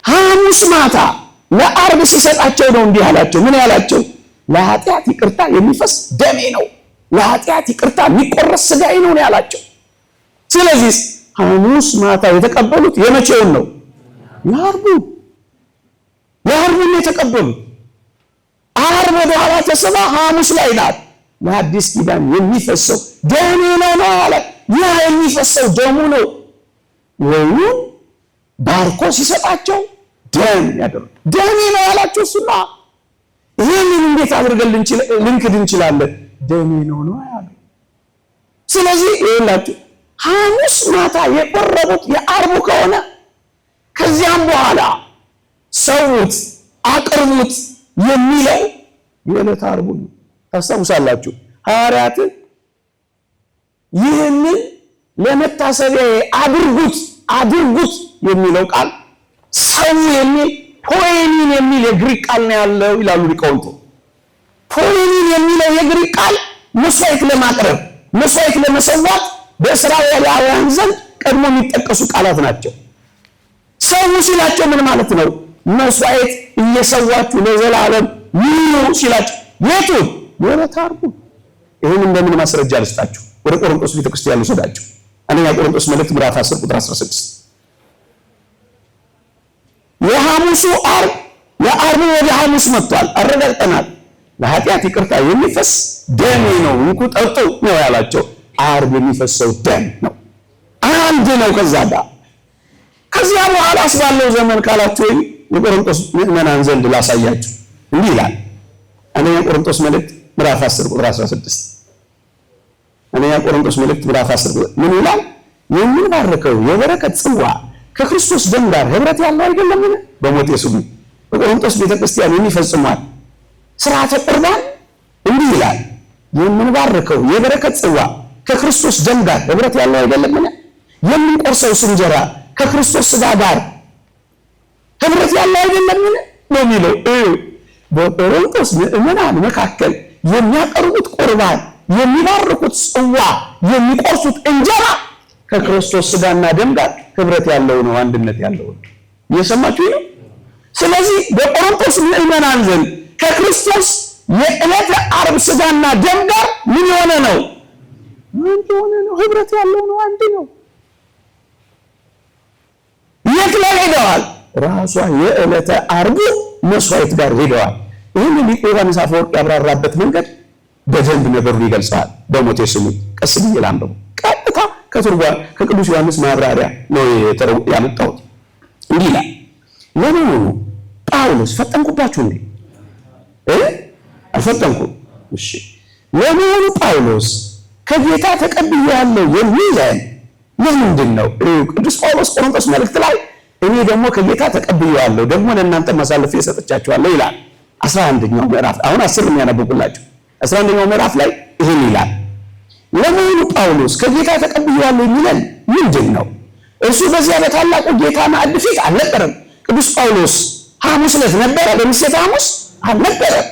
ሐሙስ ማታ ለዓርብ ሲሰጣቸው ነው እንዲህ አላቸው። ምን ያላቸው? ለኃጢአት ይቅርታ የሚፈስ ደሜ ነው፣ ለኃጢአት ይቅርታ የሚቆረስ ስጋዬ ነው ያላቸው። ስለዚህ ሐሙስ ማታ የተቀበሉት የመቼውን ነው? የዓርቡን የተቀበሉት። ዓርብ ወደ ኋላ ተስባ ሐሙስ ላይ ናት። ለአዲስ ኪዳን የሚፈሰው ደሜ ነው አለ። ያ የሚፈሰው ደሙ ነው። ወይም ባርኮ ሲሰጣቸው ደም ያደረገ ደሜ ነው ያላቸው እሱና ይሄንን እንዴት አድርገን ልንክድ እንችላለን? ደሜ ነው ያሉ። ስለዚህ ይኸውላችሁ ሐሙስ ማታ የቆረቡት የዓርቡ ከሆነ ከዚያም በኋላ ሰውት አቅርቡት የሚለው የዕለተ ዓርቡ ነው። ታስታውሳላችሁ ሐዋርያትን ይህንን ለመታሰቢያ አድርጉት የሚለው ቃል ሰው የሚል ፖኤኒን የሚል የግሪክ ቃል ነው ያለው ይላሉ ሊቃውንቱ። ፖኤኒን የሚለው የግሪክ ቃል መስዋዕት ለማቅረብ መስዋዕት ለመሰዋት በእስራኤላውያን ዘንድ ቀድሞ የሚጠቀሱ ቃላት ናቸው። ሰው ሲላቸው ምን ማለት ነው? መስዋዕት እየሰዋችሁ ለዘላለም ኑሩ ሲላቸው የቱን የዕለተ ዓርቡን። ይህን እንደምን ማስረጃ ልስጣችሁ? ወደ ቆሮንቶስ ቤተክርስቲያን ልወስዳችሁ። አንደኛ ቆሮንቶስ መልእክት ምዕራፍ 10 ቁጥር 16 የሐሙሱ ዓርብ የዓርቡ ወደ ሐሙስ መጥቷል፣ አረጋግጠናል። ለኃጢአት ይቅርታ የሚፈስ ደሜ ነው እንኩ ጠጡ ነው ያላቸው። ዓርብ የሚፈሰው ደም ነው፣ አንድ ነው ከዛ ጋር። ከዚያ በኋላ ባለው ዘመን ካላችሁ የቆሮንቶስ ምዕመናን ዘንድ ላሳያችሁ። እንዲህ ይላል አንደኛ ቆሮንቶስ መልእክት ምዕራፍ 10 ቁጥር 16 አንደኛ ቆሮንቶስ መልእክት ምዕራፍ 10 ምን ይላል? የምንባርከው የበረከት ጽዋ ከክርስቶስ ደም ጋር ህብረት ያለው አይደለምን? በሞቴ ስሙ በቆሮንቶስ ቤተክርስቲያን የሚፈጽሟል ሥርዓተ ቁርባን እንዲህ ይላል። የምንባርከው የበረከት ጽዋ ከክርስቶስ ደም ጋር ህብረት ያለው አይደለምን? የምንቆርሰው እንጀራ ከክርስቶስ ሥጋ ጋር ህብረት ያለው አይደለምን ነው የሚለው። በቆሮንቶስ ምዕመናን መካከል የሚያቀርቡት ቁርባን፣ የሚባርኩት ጽዋ፣ የሚቆርሱት እንጀራ ከክርስቶስ ሥጋና ደም ጋር ህብረት ያለው ነው፣ አንድነት ያለው ነው። እየሰማችሁ ነው? ስለዚህ በቆሮንቶስ ምዕመናን ዘንድ ከክርስቶስ የዕለተ ዓርብ ሥጋና ደም ጋር ምን የሆነ ነው? አንድ የሆነ ነው፣ ህብረት ያለው ነው፣ አንድ ነው። የት ላይ ሄደዋል? ራሷ የዕለተ ዓርቡ መስዋዕት ጋር ሄደዋል። ይህን ሊቁ ዮሐንስ አፈወርቅ ያብራራበት መንገድ በደንብ ነገሩን ይገልጸዋል። በሞቴ ስሙ ቀስ ብዬ ላንብበው። ቀጥታ ከትርጓሜ ከቅዱስ ዮሐንስ ማብራሪያ ነው ያመጣሁት። እንዲህ ይላል። ለምኑ ጳውሎስ ፈጠንኩባችሁ እንዴ? አልፈጠንኩም። እሺ ለምኑ ጳውሎስ ከጌታ ተቀብያለሁ የሚለን ለምንድን ነው? ቅዱስ ጳውሎስ ቆሮንቶስ መልእክት ላይ እኔ ደግሞ ከጌታ ተቀብያለሁ ደግሞ ለእናንተ ማሳለፍ ሰጥቻችኋለሁ ይላል። 11ኛው ምዕራፍ አሁን 10 የሚያነብብላችሁ 11ኛው ምዕራፍ ላይ ይሄን ይላል። ለምኑ ጳውሎስ ከጌታ ተቀብያለሁ የሚለን ምንድን ነው? እሱ በዚያ በታላቁ ጌታ ማዕድ ፊት አልነበረም። ቅዱስ ጳውሎስ ሐሙስ ዕለት ነበረ፣ በምሴተ ሐሙስ አልነበረም።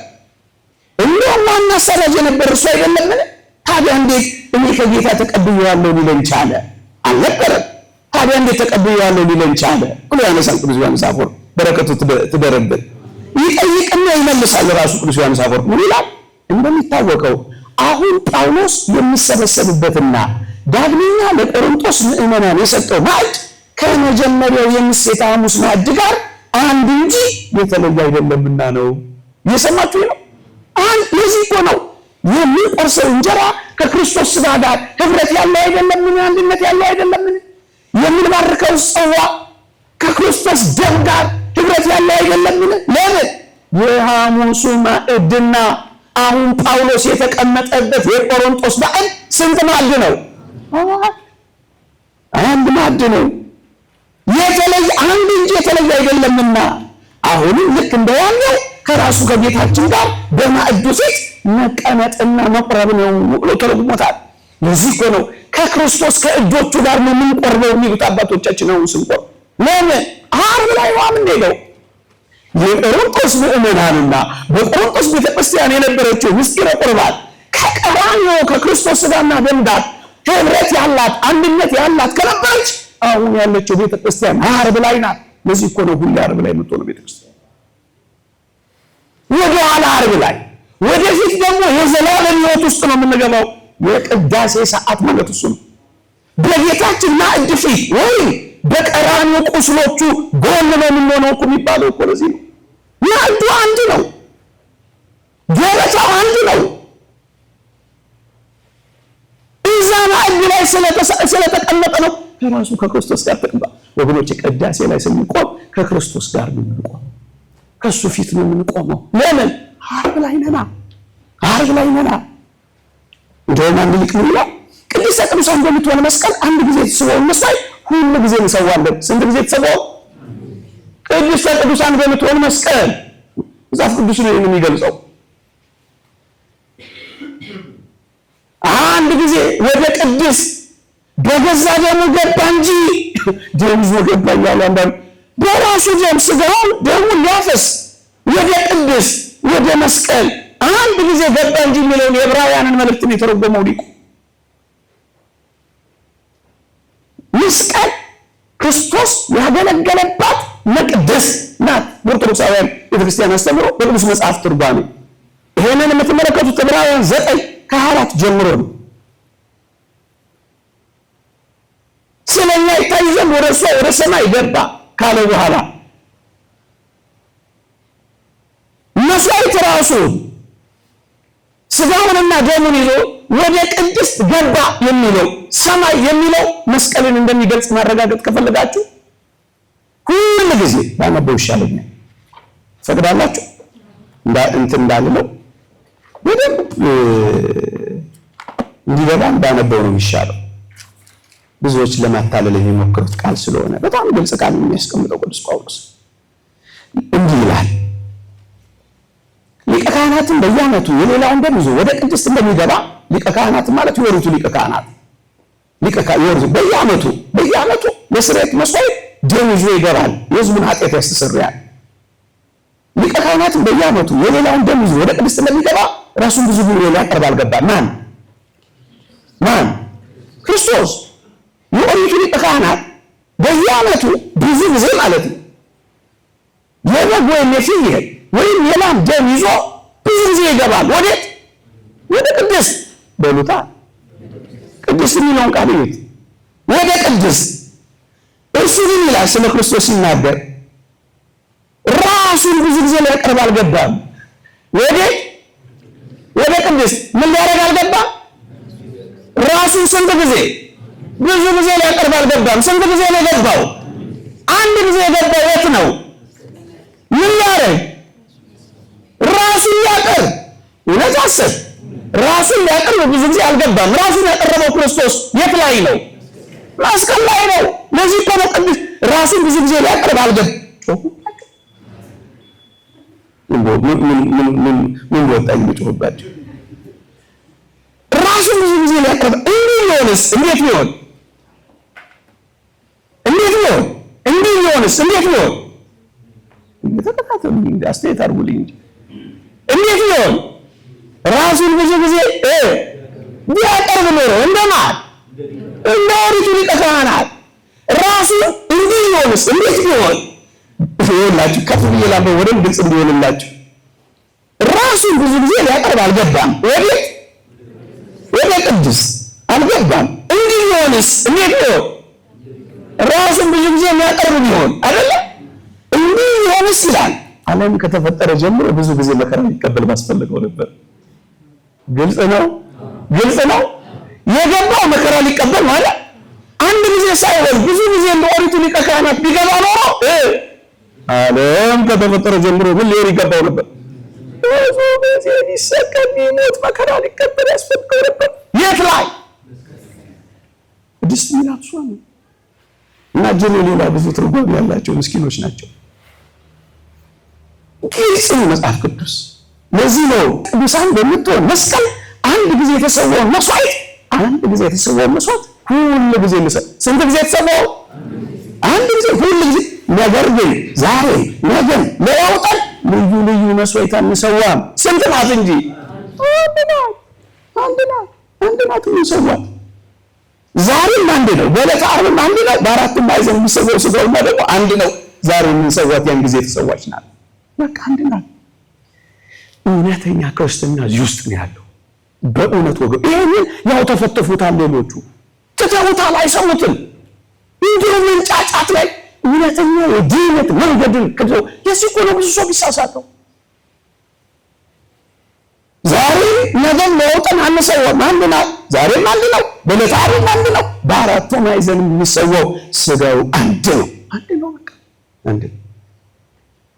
እንደውም ዋና አሳዳጅ የነበረ እሱ አይደለምን? ታዲያ እንዴት እኔ ከጌታ ተቀብያለሁ ሊለን ቻለ? አልነበረም። ታዲያ እንዴት ተቀብያለሁ ሊለን ቻለ ብሎ ያነሳል ቅዱስ ዮሐንስ አፈወርቅ። በረከቱ ትደረብን። ይጠይቅና ይመልሳል ራሱ ቅዱስ ዮሐንስ አፈወርቅ። ምን ይላል? እንደሚታወቀው አሁን ጳውሎስ የሚሰበሰብበትና ዳግመኛ ለቆሮንቶስ ምዕመናን የሰጠው ማዕድ ከመጀመሪያው የምሴተ ሐሙስ ማዕድ ጋር አንድ እንጂ የተለየ አይደለምና ነው። እየሰማችሁ ነው? ለዚህ እኮ ነው የምንቆርሰው እንጀራ ከክርስቶስ ሥጋ ጋር ህብረት ያለው አይደለምን? አንድነት ያለው አይደለምን? የምንባርከው ጽዋ ከክርስቶስ ደም ጋር ህብረት ያለው አይደለምን? ለምን? የሐሙሱ ማዕድና አሁን ጳውሎስ የተቀመጠበት የቆሮንቶስ ማዕድ ስንት ማዕድ ነው? አንድ ማዕድ ነው። የተለየ አንድ እንጂ የተለየ አይደለምና አሁንም ልክ እንደያለው ከራሱ ከጌታችን ጋር በማዕዱ ፊት መቀመጥና መቁረብ ነው ብሎ ተረጉሞታል። ለዚህ እኮ ነው ከክርስቶስ ከእጆቹ ጋር ነው የምንቆርበው የሚሉት አባቶቻችን። አሁን ስንቆርብ ለምን ዓርብ ላይ ነው የምንሄደው? የቆሮንቶስ ምዕመናንና በቆሮንቶስ ቤተክርስቲያን የነበረችው ምስጢረ ቁርባን ከቀራንዮ ከክርስቶስ ሥጋና ደም ጋር ህብረት ያላት አንድነት ያላት ከነበረች አሁን ያለችው ቤተክርስቲያን ዓርብ ላይ ናት። ለዚህ እኮ ነው ሁሌ ዓርብ ላይ የምትሆነው ቤተክርስቲያን። ወደ ኋላ ዓርብ ላይ፣ ወደፊት ደግሞ የዘላለም ሕይወት ውስጥ ነው የምንገባው። የቅዳሴ ሰዓት ማለት እሱ ነው። በጌታችን ማዕድ ፊት ወይም በቀራንዮ ቁስሎቹ ጎን ነው የምንሆነው እኮ የሚባለው እኮ ለዚህ ነው። ማዕዱ አንድ ነው፣ ገበታው አንድ ነው። እዛ ማዕድ ላይ ስለተቀመጠ ነው ከራሱ ከክርስቶስ ጋር ተቀምጣ። ወገኖች ቅዳሴ ላይ ስንቆም ከክርስቶስ ጋር ነው የምንቆመው፣ ከሱ ፊት ነው የምንቆመው። ለምን? ዓርብ ላይ ነና፣ ዓርብ ላይ ነና። እንደውም አንድ ሊቅ ምን ይላል? ቅድስተ ቅዱሳን በምትሆን መስቀል አንድ ጊዜ የተሰዋውን መስዋዕት ሁሉ ጊዜ እንሰዋለን። ስንት ጊዜ ተሰዋው? ቅድስተ ቅዱሳን በምትሆን መስቀል። መጽሐፍ ቅዱስ ነው የሚገልጸው። አንድ ጊዜ ወደ ቅድስት በገዛ ደሙ ገባ እንጂ ደሙ ገባ እያለ አንዳንዱ በራሱ ደም ሥጋውን ደሙን ሊያፈስ ወደ ቅድስት ወደ መስቀል አንድ ጊዜ ገባ እንጂ የሚለውን የዕብራውያንን መልእክትን የተረጎመው ሊቁ መስቀል ክርስቶስ ያገለገለባት መቅደስ ናት። በኦርቶዶክሳውያን ቤተክርስቲያን አስተምሮ በቅዱስ መጽሐፍ ትርጓሜ ይሄንን የምትመለከቱት ዕብራውያን 9:24 ጀምሮ ነው። ስለኛ ይታይ ዘንድ ወደ እሷ ወደ ሰማይ ገባ ካለ በኋላ መስዋዕት ራሱ ስጋውንና ደሙን ይዞ ወደ ቅድስት ገባ የሚለው ሰማይ የሚለው መስቀልን እንደሚገልጽ ማረጋገጥ ከፈለጋችሁ ሁሉ ጊዜ ባነበው ይሻለኛል። ፈቅዳላችሁ እንትን እንዳልለው በደንብ እንዲገባን ባነበው ነው የሚሻለው። ብዙዎች ለማታለል የሚሞክሩት ቃል ስለሆነ በጣም ግልጽ ቃል የሚያስቀምጠው ቅዱስ ጳውሎስ እንዲህ ይላል። ሊቀ ካህናትን በየዓመቱ የሌላውን ደም ይዞ ወደ ቅድስት እንደሚገባ ሊቀ ካህናት ማለት የወሪቱ ሊቀ ካህናት በየዓመቱ ለስርየት መስዋዕት ደም ይዞ ይገባል፣ የሕዝቡን ኃጢአት ያስተሰርያል። ሊቀ ካህናትን በየዓመቱ የሌላውን ደም ይዞ ወደ ቅድስት እንደሚገባ ራሱን ብዙ ጊዜ ሊያቀርብ አልገባም። ማን? ክርስቶስ። የወሪቱ ሊቀ ካህናት በየዓመቱ ብዙ ጊዜ ማለት ነው የበግ ወይም የፍየል ወይም የላም ደም ይዞ ብዙ ጊዜ ይገባል። ወዴት? ወደ ቅድስት በሉታ። ቅድስት የሚለውን ቃል ይዩት። ወደ ቅድስት እሱ ምን ይላል? ስለ ክርስቶስ ሲናገር ራሱን ብዙ ጊዜ ሊያቀርብ አልገባም። ወዴት? ወደ ቅድስት። ምን ሊያደርግ አልገባም? ራሱን ስንት ጊዜ? ብዙ ጊዜ ሊያቀርብ አልገባም። ስንት ጊዜ ነው የገባው? አንድ ጊዜ የገባው የት ነው? ምን ሊያደርግ? ራሱን ሊያቀርብ። እውነት አሰብ ራሱን ሊያቀርብ ብዙ ጊዜ አልገባም። ራሱን ያቀረበው ክርስቶስ የት ላይ ነው? መስቀል ላይ ነው። ለዚህ እኮ ነው ቅዱስ ራሱን ብዙ ጊዜ ሊያቀርብ አልገባም። ምን ወጣኝ ልጮህባቸው። ራሱን ብዙ ጊዜ ሊያቀርብ እንዲህ ሊሆንስ እንዴት ሊሆን? እንዲህ ሊሆንስ እንዴት ሊሆን? ተከታተሉኝ፣ አስተያየት አድርጉልኝ እንጂ እንዴት ሊሆን? ራሱን ብዙ ጊዜ ቢያቀርብ ኖሮ እንደማን? እንደ ኦሪቱ ሊቀ ካህናት ራሱን እንዲህ ሊሆንስ እንዴት ሊሆን? ይኸውላችሁ ከፍ ብዬ ላምበው ወደ ግልጽ እንዲሆንላችሁ ራሱን ብዙ ጊዜ ሊያቀርብ አልገባም። ወዴት? ወደ ቅድስት አልገባም። እንዲህ ሊሆንስ እንዴት ሊሆን? ራሱን ብዙ ጊዜ ሊያቀርብ ቢሆን አይደለ? እንዲህ ሊሆንስ ይላል። ዓለም ከተፈጠረ ጀምሮ ብዙ ጊዜ መከራ ሊቀበል ማስፈልገው ነበር። ግልጽ ነው። የገባው መከራ ሊቀበል ማለት አንድ ጊዜ ሳይሆን ብዙ ጊዜ እንደ ኦሪቱ ሊቀ ካህናት ቢገባ ኖሮ ዓለም ከተፈጠረ ጀምሮ ምን ሊሆን ይገባው ነበር? ብዙ ጊዜ ሊሰቀል ሊሞት መከራ ሊቀበል ያስፈልገው ነበር። የት ላይ? ቅድስት ሚላት እሷ ነው። እና ሌላ ብዙ ትርጓሜ ያላቸው ምስኪኖች ናቸው። ግልጽ ነው መጽሐፍ ቅዱስ። ለዚህ ነው ቅዱሳን በምትሆን መስቀል አንድ ጊዜ የተሰዋውን መስዋዕት ሁሉ ጊዜ ስንት ጊዜ የተሰዋው? አንድ ጊዜ ሁሉ ጊዜ። ነገር ግን ዛሬ ነገን ለያውጣን ልዩ መስዋዕት አንሰዋም። ስንት ናት እንጂ? አንድ ናት እንሰዋት። ዛሬም አንድ ነው። በዕለተ ዓርብም አንድ ነው። በአራቱም ማዕዘን የሚሰዋው ስጋውና ደግሞ አንድ ነው። ዛሬ የምንሰዋት ያን ጊዜ የተሰዋች ናት። በቃ አንድ ናት። እውነተኛ ክርስትና እዚህ ውስጥ ነው ያለው። በእውነት ወገን ይሄንን ያው ተፈተፉታል። ሌሎቹ ትተውታል፣ አይሰሙትም። እንዲሁም ጫጫት ላይ እውነተኛ የድነት መንገድን ክደው የዚህ እኮ ነው ብዙ ሰው ቢሳሳተው። ዛሬ ነገም ለውጥን አንሰዋም። አንድ ናት። ዛሬም አንድ ነው። በዕለተ ዓርብም አንድ ነው። በአራቱ ማዕዘን የሚሰዋው ስጋው አንድ ነው። በቃ አንድ ነው።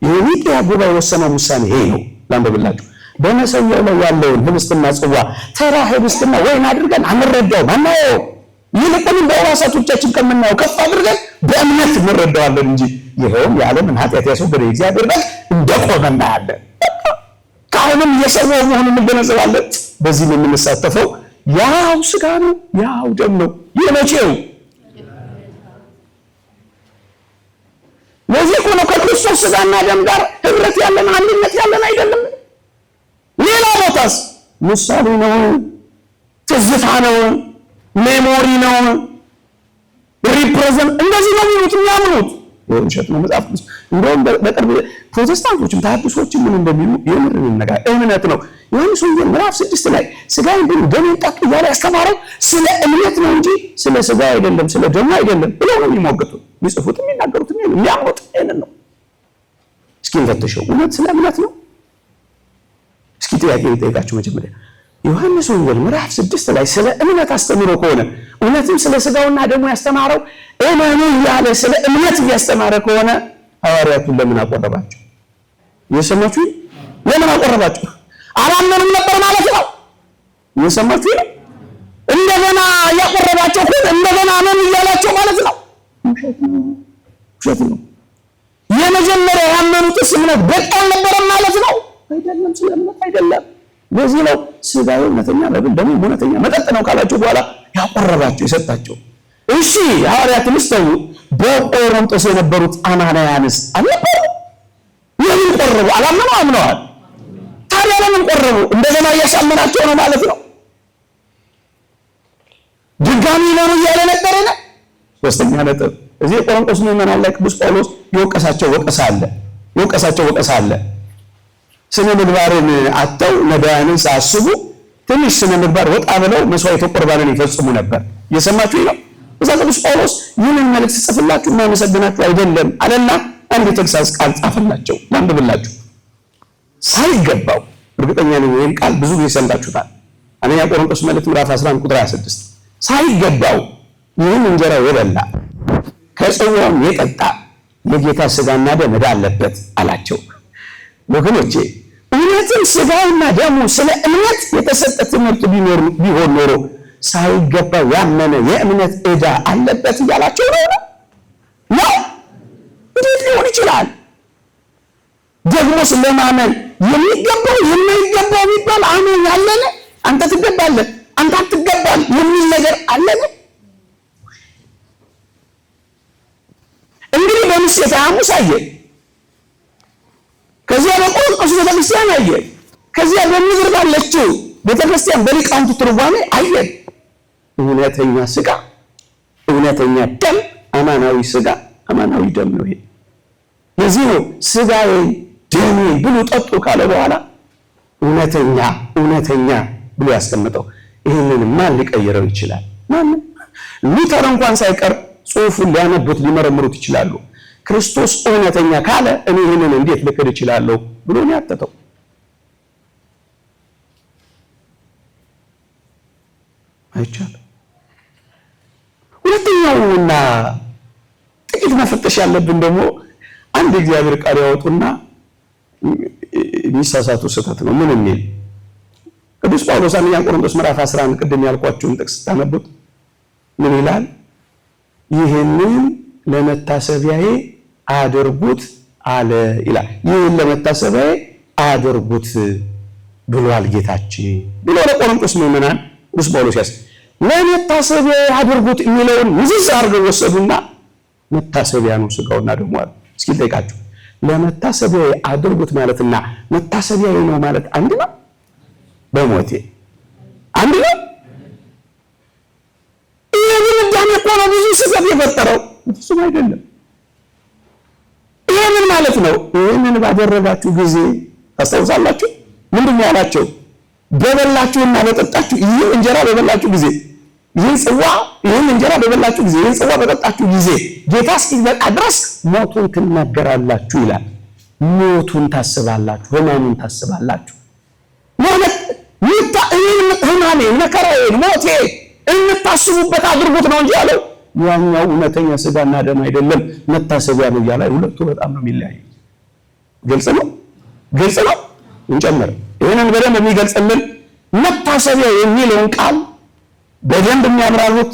የኒቅያ ጉባኤ የወሰነው ውሳኔ ይሄ ነው። ላንብብላችሁ። በመሰዊያው ላይ ያለውን ህብስትና ጽዋ ተራ ህብስትና ወይን አድርገን አንረዳውም፣ አናየውም። ይልቁንም በሕዋሳቶቻችን ከምናየው ከፍ አድርገን በእምነት እንረዳዋለን እንጂ ይኸውም የዓለምን ኃጢአት ያስወገደ የእግዚአብሔር በግ እንደቆመ እናያለን። ካሁንም እየሰዋው መሆኑን እንገነዘባለን። በዚህ ነው የምንሳተፈው። ያው ስጋ ነው፣ ያው ደም ነው። የመቼው? ለዚህ እኮ ነው ከክርስቶስ ስጋና ደም ጋር ህብረት ያለን አንድነት ያለን አይደለም። ሌላ ቦታስ ምሳሌ ነው፣ ትዝታ ነው፣ ሜሞሪ ነው፣ ሪፕሬዘንት እንደዚህ ነው የሚሉት የሚያምኑት። ውሸት ነው መጽሐፍ ቅዱስ። እንደውም በቅርብ ፕሮቴስታንቶችም ተሐድሶችም ምን እንደሚሉ የምር ነገር እምነት ነው። ዮሐንስ ወንጌል ምዕራፍ 6 ላይ ሥጋዬን ብሉ ደሜን ጠጡ እያለ ያስተማረው ስለ እምነት ነው እንጂ ስለ ሥጋ አይደለም፣ ስለ ደሙ አይደለም ብለው ነው የሚሞግቱት፣ የሚጽፉት፣ የሚናገሩት፣ የሚያምኑት ይሄንን ነው። እስኪ እንፈትሸው። እውነት ስለ እምነት ነው? እስኪ ጥያቄ ልጠይቃችሁ መጀመሪያ። ዮሐንስ ወንጌል ምዕራፍ 6 ላይ ስለ እምነት አስተምሮ ከሆነ እውነትም ስለ ሥጋውና ደሙ ያስተማረው እመኑ ያለ ስለ እምነት እያስተማረ ከሆነ ሐዋርያቱን ለምን አቆረባቸው? የሰማችሁ ለምን አቆረባቸው? አላመኑም ነበር ማለት ነው። የሰማችሁ እንደገና ያቆረባቸው ከሆነ እንደገና አመኑ እያላቸው ማለት ነው። ውሸት ነው። የመጀመሪያ ያመኑትስ እምነት በቂ አልነበረም ማለት ነው። አይደለም፣ ስለ እምነት አይደለም። ለዚህ ነው ሥጋው እውነተኛ መብል ደሙ እውነተኛ መጠጥ ነው ካላቸው በኋላ ያቆረባቸው የሰጣቸው። እሺ ሐዋርያትን ስተው በቆሮንቶስ የነበሩት አማናውያንስ አልነበሩ? ለምን ቆረቡ? አላመኑ? አምነዋል። ታዲያ ለምን ቆረቡ? እንደገና እያሳመናቸው ነው ማለት ነው። ድጋሚ ነው እያለ ነበረና ሶስተኛ ነጥብ እዚህ የቆሮንቶስ ምዕመናን ላይ ቅዱስ ጳውሎስ የወቀሳቸው ወቀሳ አለ። ስነ ምግባርን አጥተው ነዳያንን ሳያስቡ ትንሽ ስነ ምግባር ወጣ ብለው መስዋዕተ ቁርባንን ይፈጽሙ ነበር። እየሰማችሁ ነው። እዛ ቅዱስ ጳውሎስ ይህንን መልእክት ጽፍላችሁ እናመሰግናችሁ አይደለም አለና አንድ የተግሳጽ ቃል ጻፈላቸው። ላንብብላችሁ። ሳይገባው እርግጠኛ ነኝ ይህን ቃል ብዙ ጊዜ ሰምታችሁታል። አንደኛ ቆሮንቶስ መልእክት ምዕራፍ 11 ቁጥር 26 ሳይገባው ይህን እንጀራ የበላ ከጽዋውም የጠጣ የጌታ ሥጋና ደም ዕዳ አለበት አላቸው። ወገኖቼ እውነትም ሥጋውና ደሙ ስለ እምነት የተሰጠ ትምህርት ቢሆን ኖሮ ሳይገባው ያመነ የእምነት ዕዳ አለበት እያላቸው ነው። እንዴት ሊሆን ይችላል? ደግሞስ ለማመን የሚገባው የማይገባው የሚባል አመን ያለን? አንተ ትገባለህ፣ አንተ አትገባም የሚል ነገር አለን? እንግዲህ በምሴተ ሐሙስ አየን፣ ከዚያ በቆሮንቶስ ቤተክርስቲያን አየን፣ ከዚያ በምድር ባለችው ቤተክርስቲያን በሊቃውንቱ ትርጓሜ አየን። እውነተኛ ሥጋ እውነተኛ ደም አማናዊ ሥጋ አማናዊ ደም ነው። ይሄ ለዚህ ነው ሥጋዬን ደሜን ብሉ ጠጡ ካለ በኋላ እውነተኛ ብሎ ያስቀምጠው። ይህንን ማን ሊቀይረው ይችላል? ማንም። ሉተር እንኳን ሳይቀር ጽሑፉን ሊያነቡት ሊመረምሩት ይችላሉ። ክርስቶስ እውነተኛ ካለ እኔ ይህንን እንዴት ልክድ እችላለሁ ብሎ ነው ያተተው። አይቻልም። ሁለተኛውና ጥቂት መፈተሽ ያለብን ደግሞ አንድ እግዚአብሔር ቃል ያወጡና የሚሳሳቱ ስህተት ነው። ምን የሚል ቅዱስ ጳውሎስ አንደኛ ቆሮንቶስ ምዕራፍ 11 ቅድም ያልኳችሁን ጥቅስ ታነቡት ምን ይላል? ይህንን ለመታሰቢያዬ አድርጉት አለ ይላል። ይህን ለመታሰቢያዬ አድርጉት ብሏል ጌታችን ብሎ ለቆሮንቶስ ምዕመናን ቅዱስ ጳውሎስ ያስ ለመታሰቢያዬ አድርጉት የሚለውን ምዝዝ አድርገው ወሰዱና መታሰቢያ ነው ሥጋውና ደሙ አሉ። እስኪ ልጠይቃችሁ፣ ለመታሰቢያዬ አድርጉት ማለትና መታሰቢያዬ ነው ማለት አንድ ነው? በሞቴ አንድ ነው? ይህንን እንዳኔ እኮ ነው ብዙ ስህተት የፈጠረው። እሱም አይደለም። ይህ ምን ማለት ነው? ይህንን ባደረጋችሁ ጊዜ ታስታውሳላችሁ? ምንድን ነው ያላቸው? በበላችሁና በጠጣችሁ ይህ እንጀራ በበላችሁ ጊዜ ይህን እንጀራ በበላችሁ ጊዜ ይህን ጽዋ በጠጣችሁ ጊዜ ጌታ እስኪመጣ ድረስ ሞቱን ትናገራላችሁ ይላል። ሞቱን ታስባላችሁ፣ ሕማሙን ታስባላችሁ። ሕማሜን፣ መከራዬን፣ ሞቴ እንታስቡበት አድርጉት ነው እንጂ ያለው ያኛው እውነተኛ ሥጋና ደም አይደለም መታሰቢያ ነው እያለ ሁለቱ በጣም ነው የሚለያዩ። ግልጽ ነው። እንጨምር። ይህንን በደንብ የሚገልጽልን መታሰቢያ የሚለውን ቃል በደንብ የሚያብራሩት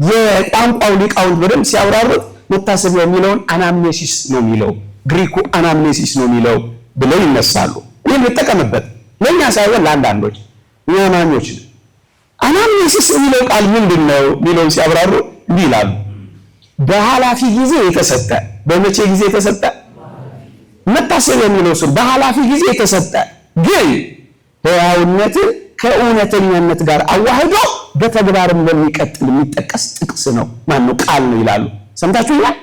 የቋንቋው ሊቃውንት በደንብ ሲያብራሩት መታሰቢያ የሚለውን አናምኔሲስ ነው የሚለው፣ ግሪኩ አናምኔሲስ ነው የሚለው ብለው ይነሳሉ። ይህን ልጠቀምበት ለእኛ ሳይሆን ለአንዳንዶች እኛ አማኞች ነው። አናምኔሲስ የሚለው ቃል ምንድን ነው የሚለውን ሲያብራሩ እንዲህ ይላሉ። በኃላፊ ጊዜ የተሰጠ። በመቼ ጊዜ የተሰጠ? መታሰቢያ የሚለው ስም በኃላፊ ጊዜ የተሰጠ ግን ሕያውነትን ከእውነተኛነት ጋር አዋህዶ በተግባርም ለሚቀጥል የሚጠቀስ ጥቅስ ነው። ማነው? ቃል ነው ይላሉ። ሰምታችሁ ይላል።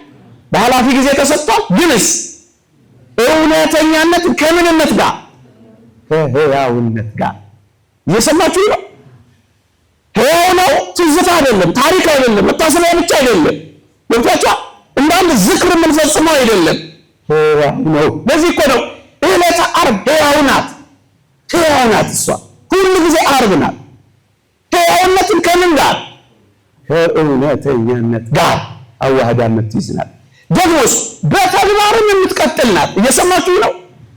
በኃላፊ ጊዜ ተሰጥቷል፣ ግንስ እውነተኛነት ከምንነት ጋር? ከሕያውነት ጋር። እየሰማችሁ ነው። ሕያው ነው። ትዝታ አይደለም፣ ታሪክ አይደለም፣ መታሰቢያ ብቻ አይደለም። ገብቷችኋል? እንዳንድ ዝክር የምንፈጽመው አይደለም፣ ሕያው ነው። ለዚህ እኮ ነው ዕለተ ዓርብ ሕያው ናት። ሕያው ናት እሷ ሁሉ ጊዜ ዓርብ ናት። ሕያውነትን ከምን ጋር? ከእውነተኛነት ጋር አዋህዳነት ትይዝናል። ደግሞስ በተግባርም የምትቀጥል ናት። እየሰማችሁ ነው።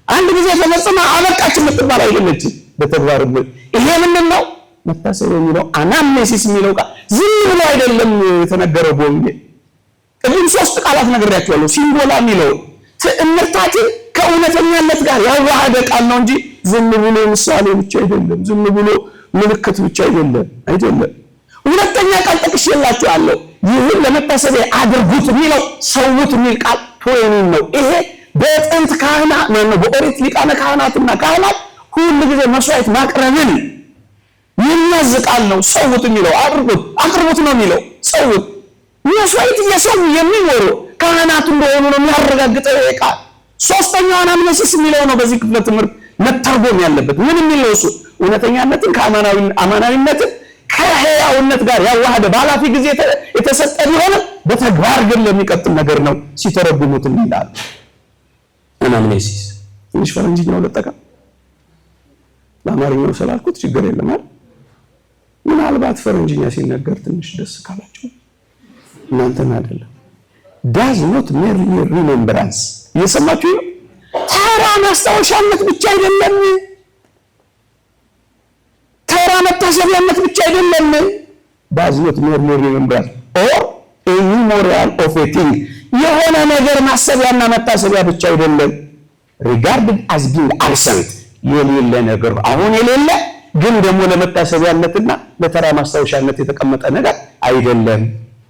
አንድ ጊዜ ተፈጽማ አበቃች የምትባል አይደለችም። በተግባርም ይሄ ምንድን ነው? መታሰቢያ የሚለው አናምኔሲስ የሚለው ቃል ዝም ብሎ አይደለም የተነገረው በወንጌል። ቅድም 3 ቃላት ነግሬያችኋለሁ። ሲምቦላ የሚለው ትዕምርታትን ከእውነተኛነት ጋር ያዋሃደ ቃል ነው እንጂ ዝም ብሎ ምሳሌ ብቻ አይደለም፣ ዝም ብሎ ምልክት ብቻ አይደለም። ሁለተኛ ቃል ጠቅሼላችኋለሁ። ይህን ለመታሰቢያ አድርጉት የሚለው ሰውት የሚል ቃል ፖኤኒን ነው። ይሄ በጥንት ካህናት ነው፣ በኦሪት ሊቃነ ካህናትና ካህናት ሁሉ ጊዜ መስዋዕት ማቅረብን የሚያዝ ቃል ነው። ሰውት የሚለው አቅርቡት ነው የሚለው። ሰውት መስዋዕት እየሰው የሚኖሩ ካህናት እንደሆኑ ነው የሚያረጋግጠው ቃል። ሶስተኛው አናምኔሲስ የሚለው ነው በዚህ ክፍለ ትምህርት መተርጎም ያለበት። ምን የሚለው እሱ? እውነተኛነትን ከአማናዊነትን ከሕያውነት ጋር ያዋሃደ በኃላፊ ጊዜ የተሰጠ ቢሆንም በተግባር ግን ለሚቀጥል ነገር ነው ሲተረጉሙት ይላል። አናምኔሲስ ትንሽ ፈረንጅኛው ልጠቀም፣ በአማርኛው ስላልኩት ችግር የለም አይደል? ምናልባት ፈረንጅኛ ሲነገር ትንሽ ደስ ካላችሁ እናንተን አይደለም። ዳዝ ኖት ሜርሊ ሪሜምብራንስ። እየሰማችሁ ነው። ተራ ማስታወሻነት ብቻ አይደለም፣ ተራ መታሰቢያነት ብቻ አይደለም። ዳዝ ኖት ሜርሊ ሪሜምብራንስ ኦር ኤ ሜሞሪያል ኦፍ ኤ ቲንግ። የሆነ ነገር ማሰቢያና መታሰቢያ ብቻ አይደለም። ሪጋርድድ አዝ ቢንግ አብሰንት፣ የሌለ ነገር አሁን የሌለ ግን ደግሞ ለመታሰቢያነትና ለተራ ማስታወሻነት የተቀመጠ ነገር አይደለም።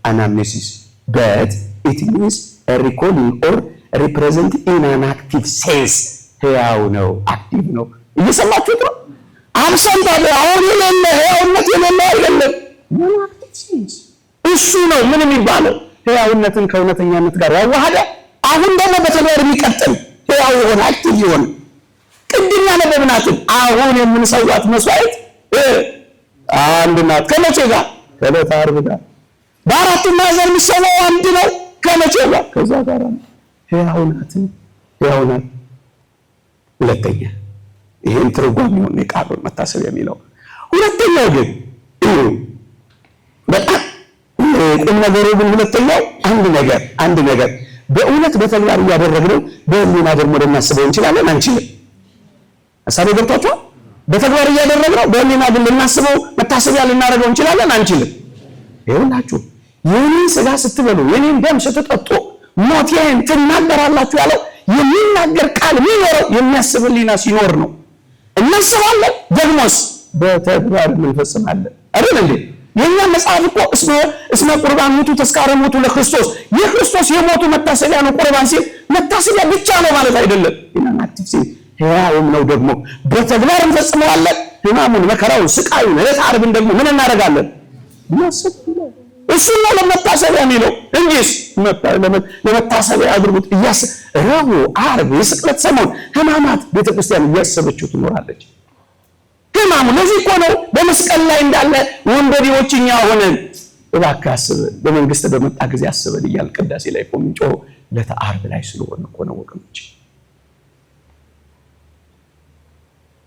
አናምኔሲስ but it means a recalling or represent in an active sense። ሕያው ነው፣ አክቲቭ ነው። እየሰማችሁት ነው። አብሰንት አለ አሁን የሌለ ሕያውነት የሌለ አይደለም። ምን አክቲቭ ሴንስ እሱ ነው ምን የሚባለው? ሕያውነትን ከእውነተኛነት ጋር ያዋሃደ አሁን ደግሞ በተግባር የሚቀጥል ሕያው የሆነ አክቲቭ የሆነ ቅድም ያነበብናትን አሁን የምንሰዋት መስዋዕት አንድ ናት። ከመቼ ጋር? ከዕለተ ዓርብ ጋር። በአራቱ ማዕዘን የሚሰዋው አንድ ነው። ከመቼ ጋር? ከዛ ጋር ነው። ሕያው ናት። ሁለተኛ ይሄን ትርጓሜውን የቃሉን መታሰቢያ የሚለው ሁለተኛው ግን በጣም ቁም ነገሩ ግን ሁለተኛው አንድ ነገር በእውነት በተግባር እያደረግነው በህሊና ደግሞ ልናስበው እንችላለን አንችልም? ሐሳቡ ገብቷችኋል? በተግባር እያደረግነው በህሊና ግን ልናስበው መታሰቢያ ልናደርገው እንችላለን አንችልም? ይኸውላችሁ የኔን ስጋ ስትበሉ የኔን ደም ስትጠጡ ሞቴን ትናገራላችሁ ያለው የሚናገር ቃል የሚኖረው የሚያስብ ህሊና ሲኖር ነው። እናስባለን፣ ደግሞስ በተግባር እንፈጽማለን አይደል እንዴ? የኛ መጽሐፍ እኮ እስመ ቁርባን ሙቱ ተስካረ ሞቱ ለክርስቶስ፣ የክርስቶስ የሞቱ መታሰቢያ ነው። ቁርባን ሲል መታሰቢያ ብቻ ነው ማለት አይደለም። እናን አክቲቭ ሲል ሕያውም ነው። ደግሞ በተግባር እንፈጽመዋለን። ሕማሙን፣ መከራውን፣ ስቃዩን ዕለተ ዓርብን ደግሞ ምን እናደርጋለን? እናስባለን። እሱ ነው ለመታሰቢያ የሚለው እንጂስ ለመታሰቢያ አድርጉት ረቡዕ፣ ዓርብ፣ የስቅለት ሰሞን ሕማማት ቤተክርስቲያን እያሰበችው ትኖራለች። ሕማሙ ለዚህ እኮ ነው በመስቀል ላይ እንዳለ ወንበዴዎች እኛ ሆነን እባክህ አስበን በመንግስት በመጣ ጊዜ አስበን እያል ቅዳሴ ላይ ቆም ጮህ ዕለተ ዓርብ ላይ ስለሆነ እኮ ነው ወገኖች።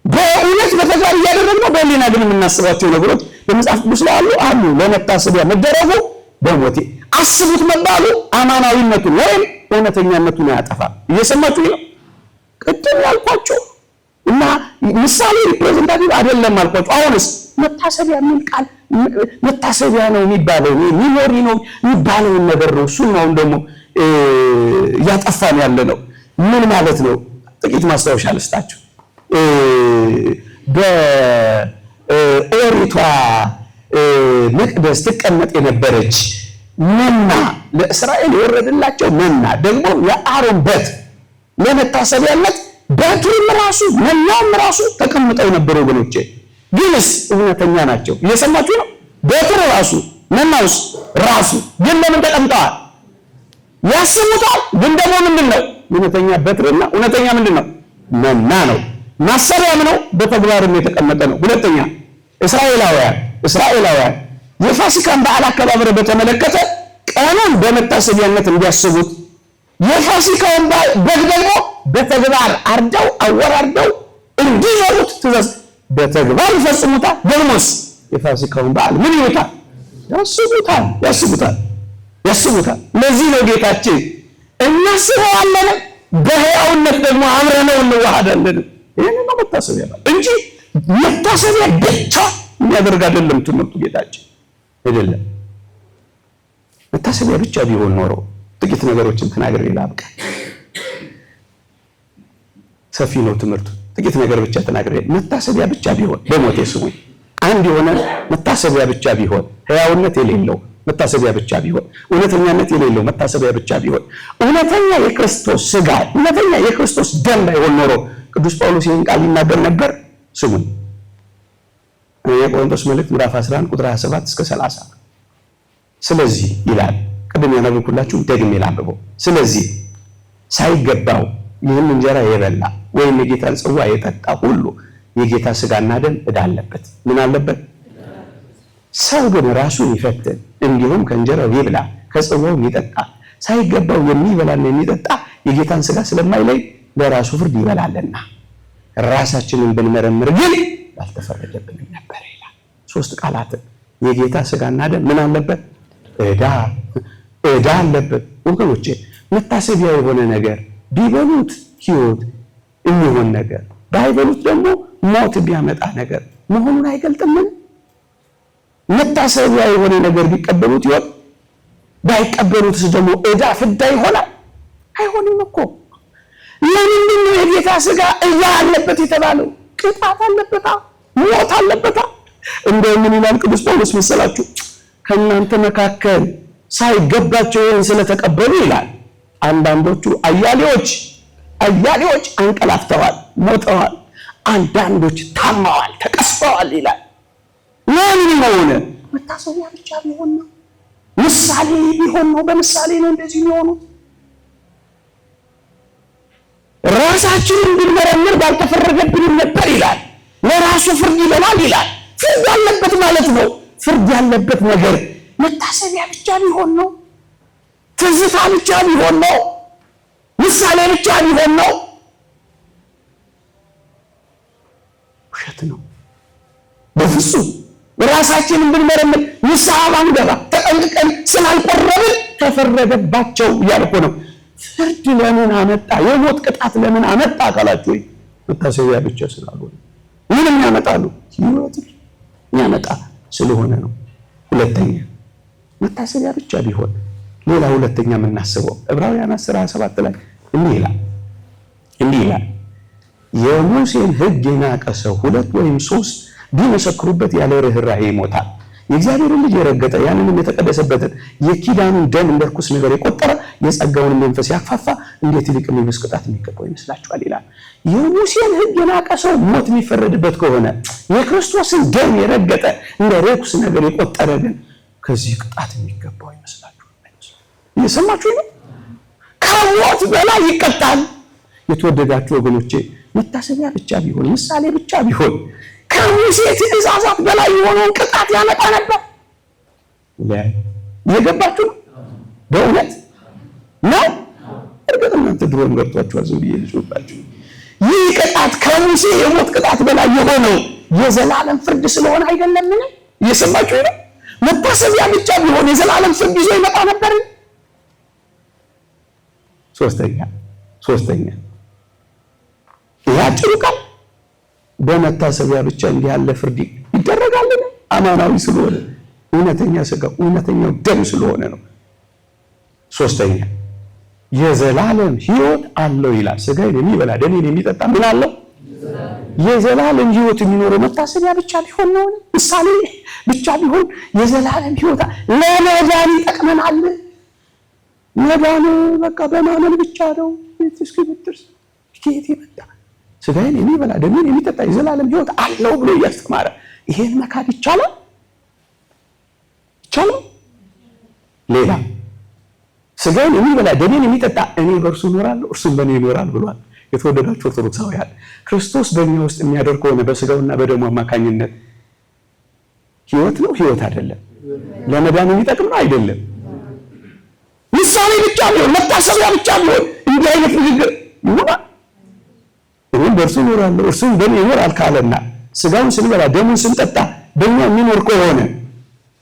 በእውነት በተግባር እያደረግነው በህሊና ግን የምናስባቸው ነገሮች በመጽሐፍ ቅዱስ ላይ አሉ። ለመታሰቢያ መደረጉ በሞቴ አስቡት መባሉ አማናዊነቱን ወይም እውነተኛነቱን ያጠፋል። እየሰማችሁ ነው። ቅድም ያልኳችሁ እና ምሳሌ ሪፕሬዘንታቲቭ አይደለም አልኳችሁ። አሁንስ መታሰቢያ ምን ቃል መታሰቢያ ነው የሚባለው ሚሞሪ ነው የሚባለው ነገር ነው። እሱ ነው ደግሞ ያጠፋን ያለ ነው። ምን ማለት ነው? ጥቂት ማስታወሻ ልስጣችሁ። በኦሪቷ መቅደስ ትቀመጥ የነበረች መና ለእስራኤል የወረደላቸው መና ደግሞ የአሮን በት ለመታሰቢያነት በትሩም ራሱ መናውም ራሱ ተቀምጠው ነበር ወገኖቼ። ግንስ እውነተኛ ናቸው። እየሰማችሁ ነው? በትሩ ራሱ መናውስ ራሱ ግን ለምን ተቀምጠዋል? ያስቡታል። ግን ደግሞ ምንድነው? እውነተኛ በትርና እውነተኛ ምንድነው? መና ነው። ማሰሪያም ነው። በተግባርም የተቀመጠ ነው። ሁለተኛ እስራኤላውያን የፋሲካን በዓል አከባበር በተመለከተ ቀኑን በመታሰቢያነት እንዲያስቡት የፋሲካውን በግ ደግሞ በተግባር አርደው አወራርደው እንዲኖሩት ትእዛዝ በተግባር ይፈጽሙታል። ደግሞስ የፋሲካውን በዓል ምን ይሉታል? ያስቡታል። ለዚህ ነው ጌታችን እናስበዋለን፣ በሕያውነት ደግሞ አብረነው እንዋሃዳለን። ይሄንን ነው መታሰቢያ እንጂ መታሰቢያ ብቻ የሚያደርግ አይደለም ትምህርቱ ጌታችን አይደለም። መታሰቢያ ብቻ ቢሆን ኖሮ ጥቂት ነገሮችን ተናግሬ ላብቃ። ሰፊ ነው ትምህርቱ። ጥቂት ነገር ብቻ ተናግሬ መታሰቢያ ብቻ ቢሆን በሞቴ ስሙኝ፣ አንድ የሆነ መታሰቢያ ብቻ ቢሆን፣ ሕያውነት የሌለው መታሰቢያ ብቻ ቢሆን፣ እውነተኛነት የሌለው መታሰቢያ ብቻ ቢሆን፣ እውነተኛ የክርስቶስ ሥጋ እውነተኛ የክርስቶስ ደም ባይሆን ኖሮ ቅዱስ ጳውሎስ ይህን ቃል ይናገር ነበር። ስሙኝ፣ የቆሮንቶስ መልእክት ምዕራፍ 11 ቁጥር 27 እስከ 30 ስለዚህ ይላል። ቅድም ያነበብኩላችሁ ደግሜ ላንብበው። ስለዚህ ሳይገባው ይህን እንጀራ የበላ ወይም የጌታን ጽዋ የጠጣ ሁሉ የጌታ ሥጋና ደም ዕዳ አለበት። ምን አለበት? ሰው ግን ራሱን ይፈትን፣ እንዲሁም ከእንጀራው ይብላ ከጽዋውም ይጠጣ። ሳይገባው የሚበላና የሚጠጣ የጌታን ሥጋ ስለማይለይ ለራሱ ፍርድ ይበላልና፣ ራሳችንን ብንመረምር ግን ባልተፈረደብንም ነበር ይላል። ሶስት ቃላትን የጌታ ሥጋና ደም ምን አለበት? ዕዳ አለበት። ወገኖቼ መታሰቢያ የሆነ ነገር ቢበሉት ሕይወት የሚሆን ነገር ባይበሉት ደግሞ ሞት ቢያመጣ ነገር መሆኑን አይገልጥምን? መታሰቢያ የሆነ ነገር ቢቀበሉት ሕይወት ባይቀበሉትስ ደግሞ ዕዳ ፍዳ ይሆናል? አይሆንም እኮ። ለምንድን ነው የጌታ ሥጋ ዕዳ አለበት የተባለው? ቅጣት አለበታ፣ ሞት አለበታ። እንደውም ምን ይላል ቅዱስ ጳውሎስ መሰላችሁ? ከእናንተ መካከል ሳይገባቸው ይህን ስለተቀበሉ ይላል አንዳንዶቹ አያሌዎች አንቀላፍተዋል፣ ሞተዋል፣ አንዳንዶች ታማዋል፣ ተቀስፈዋል ይላል። ለምን ሆነ? መታሰቢያ ብቻ ቢሆን ነው፣ ምሳሌ ቢሆን ነው። በምሳሌ ነው እንደዚህ የሚሆኑት። ራሳችንን ብንመረምር ባልተፈረደብንም ነበር ይላል። ለራሱ ፍርድ ይበላል ይላል። ፍርድ ያለበት ማለት ነው። ፍርድ ያለበት ነገር መታሰቢያ ብቻ ቢሆን ነው፣ ትዝታ ብቻ ቢሆን ነው፣ ምሳሌ ብቻ ቢሆን ነው። ውሸት ነው በፍጹም። ራሳችንን ብንመረምር ንስሐ ባንገባ ተጠንቅቀን ስላልቆረብን ተፈረደባቸው እያልኩ ነው። ፍርድ ለምን አመጣ? የሞት ቅጣት ለምን አመጣ ካላችሁ መታሰቢያ ብቻ ስላልሆነ። ምንም ያመጣሉ ሕይወት ያመጣ ስለሆነ ነው። ሁለተኛ መታሰቢያ ብቻ ቢሆን ሌላ ሁለተኛ የምናስበው ዕብራውያን 10:27 ላይ እንዲህ ይላል የሙሴን ሕግ የናቀ ሰው 2 ወይም 3 ቢመሰክሩበት ያለ ርኅራኄ ይሞታል። የእግዚአብሔርን ልጅ የረገጠ ያንንም የተቀደሰበትን የኪዳኑን ደም እንደ ርኩስ ነገር የቆጠረ የጸጋውን መንፈስ ያክፋፋ እንዴት ይልቅ የሚብስ ቅጣት የሚገባው ይመስላችኋል? ይላል። የሙሴን ሕግ የናቀ ሰው ሞት የሚፈረድበት ከሆነ የክርስቶስን ደም የረገጠ እንደ ርኩስ ነገር የቆጠረ ግን ከዚህ ቅጣት የሚገባው ይመስላችኋል? እየሰማችሁ ነው? ከሞት በላይ ይቀጣል። የተወደዳችሁ ወገኖቼ መታሰቢያ ብቻ ቢሆን ምሳሌ ብቻ ቢሆን ከሙሴ ትእዛዛት በላይ የሆነውን ቅጣት ያመጣ ነበር። እየገባችሁ ነው? በእውነት ነው። እርግጥ እናንተ ድሮም ገብቷችኋል። ዝም ብዬ ልጽፋችሁ። ይህ ቅጣት ከሙሴ የሞት ቅጣት በላይ የሆነው የዘላለም ፍርድ ስለሆነ አይደለምን? እየሰማችሁ ነው? መታሰቢያ ብቻ ቢሆን የዘላለም ፍርድ ይዞ ይመጣ ነበር። ሶስተኛ ያጭሩ ቃል በመታሰቢያ ብቻ እንዲህ ያለ ፍርድ ይደረጋልን? አማናዊ ስለሆነ እውነተኛ ሥጋ እውነተኛው ደም ስለሆነ ነው። ሶስተኛ የዘላለም ሕይወት አለው ይላል። ሥጋዬን የሚበላ ደሜን የሚጠጣ ምን አለው? የዘላለም ሕይወት የሚኖረው መታሰቢያ ብቻ ቢሆን ነው። ምሳሌ ብቻ ቢሆን የዘላለም ሕይወት ለመዳን ይጠቅመናል። መዳን በቃ በማመን ብቻ ነው። እስኪ ብትርስ ከየት ይመጣ? ስጋዬን የሚበላ ደሜን የሚጠጣ የዘላለም ሕይወት አለው ብሎ እያስተማረ ይሄን መካድ ይቻላል? ይቻላል? ሌላ ስጋዬን የሚበላ ደሜን የሚጠጣ እኔ በእርሱ እኖራለሁ እርሱም በእኔ ይኖራል ብሏል። የተወደዳችሁ ኦርቶዶክሳውያን ክርስቶስ በእኛ ውስጥ የሚያደርግ ከሆነ በስጋውና በደሙ አማካኝነት ሕይወት ነው? ሕይወት አይደለም? ለመዳን የሚጠቅም ነው? አይደለም? ምሳሌ ብቻ ቢሆን መታሰቢያ ብቻ ቢሆን እንዲህ አይነት ንግግር ይሆናል? እኔም በእርሱ እኖራለሁ እርሱም በእኔ ይኖራል ካለና ስጋውን ስንበላ ደሙን ስንጠጣ በእኛ የሚኖር ከሆነ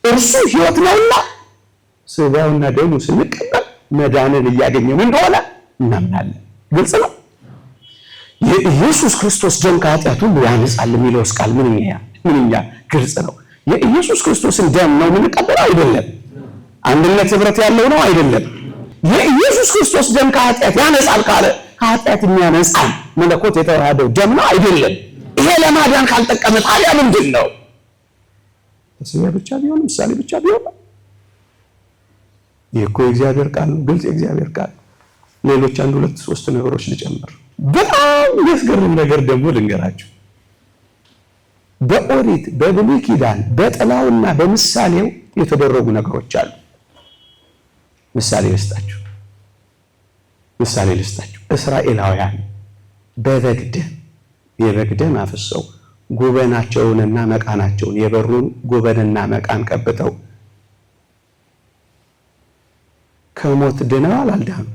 እርሱ ሕይወት ነውና ስጋውና ደሙ ስንቀበል መዳንን እያገኘን እንደሆነ እናምናለን። ግልጽ ነው። የኢየሱስ ክርስቶስ ደም ከኃጢአት ሁሉ ያነጻል የሚለውስ ቃል ምንኛ ግልጽ ነው። የኢየሱስ ክርስቶስን ደም ነው የምንቀበለው? አይደለም። አንድነት ህብረት ያለው ነው? አይደለም። የኢየሱስ ክርስቶስ ደም ከኃጢአት ያነጻል ካለ ከኃጢአት የሚያነጻል መለኮት የተዋሃደው ደም ነው? አይደለም። ይሄ ለማዳን ካልጠቀመ ታዲያ ምንድን ነው? ተስቢያ ብቻ ቢሆን ምሳሌ ብቻ ቢሆን ይህ እኮ የእግዚአብሔር ቃል ነው። ግልጽ የእግዚአብሔር ቃል። ሌሎች 1 2 3 ነገሮች ልጨምር። በጣም የሚያስገርም ነገር ደግሞ ልንገራችሁ። በኦሪት በብሉይ ኪዳን በጥላውና በምሳሌው የተደረጉ ነገሮች አሉ። ምሳሌ ልስጣችሁ። እስራኤላውያን የበግ ደም አፍሰው ጉበናቸውንና መቃናቸውን የበሩን ጉበንና መቃን ቀብተው ከሞት ድነዋል? አልዳኑ?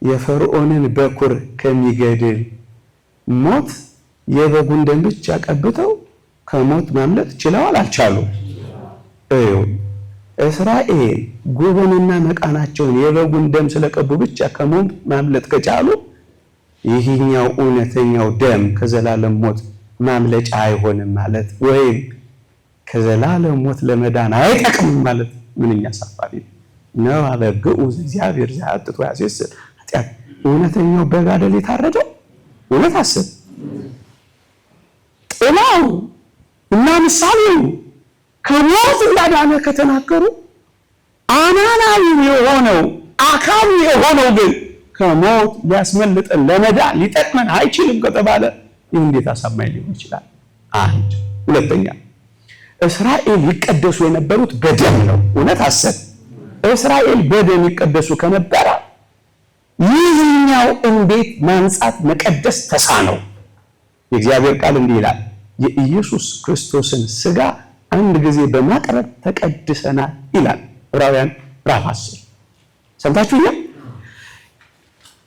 የፈርዖንን በኩር ከሚገድል ሞት የበጉን ደም ብቻ ቀብተው ከሞት ማምለጥ ችለዋል? አልቻሉም? እስራኤል ጉበንና መቃናቸውን የበጉን ደም ስለቀቡ ብቻ ከሞት ማምለጥ ከቻሉ ይህኛው እውነተኛው ደም ከዘላለም ሞት ማምለጫ አይሆንም ማለት ወይም ከዘላለም ሞት ለመዳን አይጠቅምም ማለት ምንኛ አሳፋሪ ነው። አበግኡ እግዚአብሔር ዘአጥቶ ያሴስል ኃጢአት። እውነተኛው በግ አይደል የታረደው? እውነት አስብ። ጥላው እና ምሳሌው ከሞት እንዳዳነ ከተናገሩ አማናዊ የሆነው አካሉ የሆነው ግን ከሞት ሊያስመልጠን ለመዳን ሊጠቅመን አይችልም ከተባለ ይህ እንዴት አሳማኝ ሊሆን ይችላል? አንድ ሁለተኛ እስራኤል ይቀደሱ የነበሩት በደም ነው። እውነት አሰብ። እስራኤል በደም ይቀደሱ ከነበረ ይህኛው እንዴት ማንጻት መቀደስ ተሳነው? የእግዚአብሔር ቃል እንዲህ ይላል፣ የኢየሱስ ክርስቶስን ስጋ አንድ ጊዜ በማቅረብ ተቀድሰናል ይላል ዕብራውያን ምዕራፍ 10። ሰምታችሁኛል?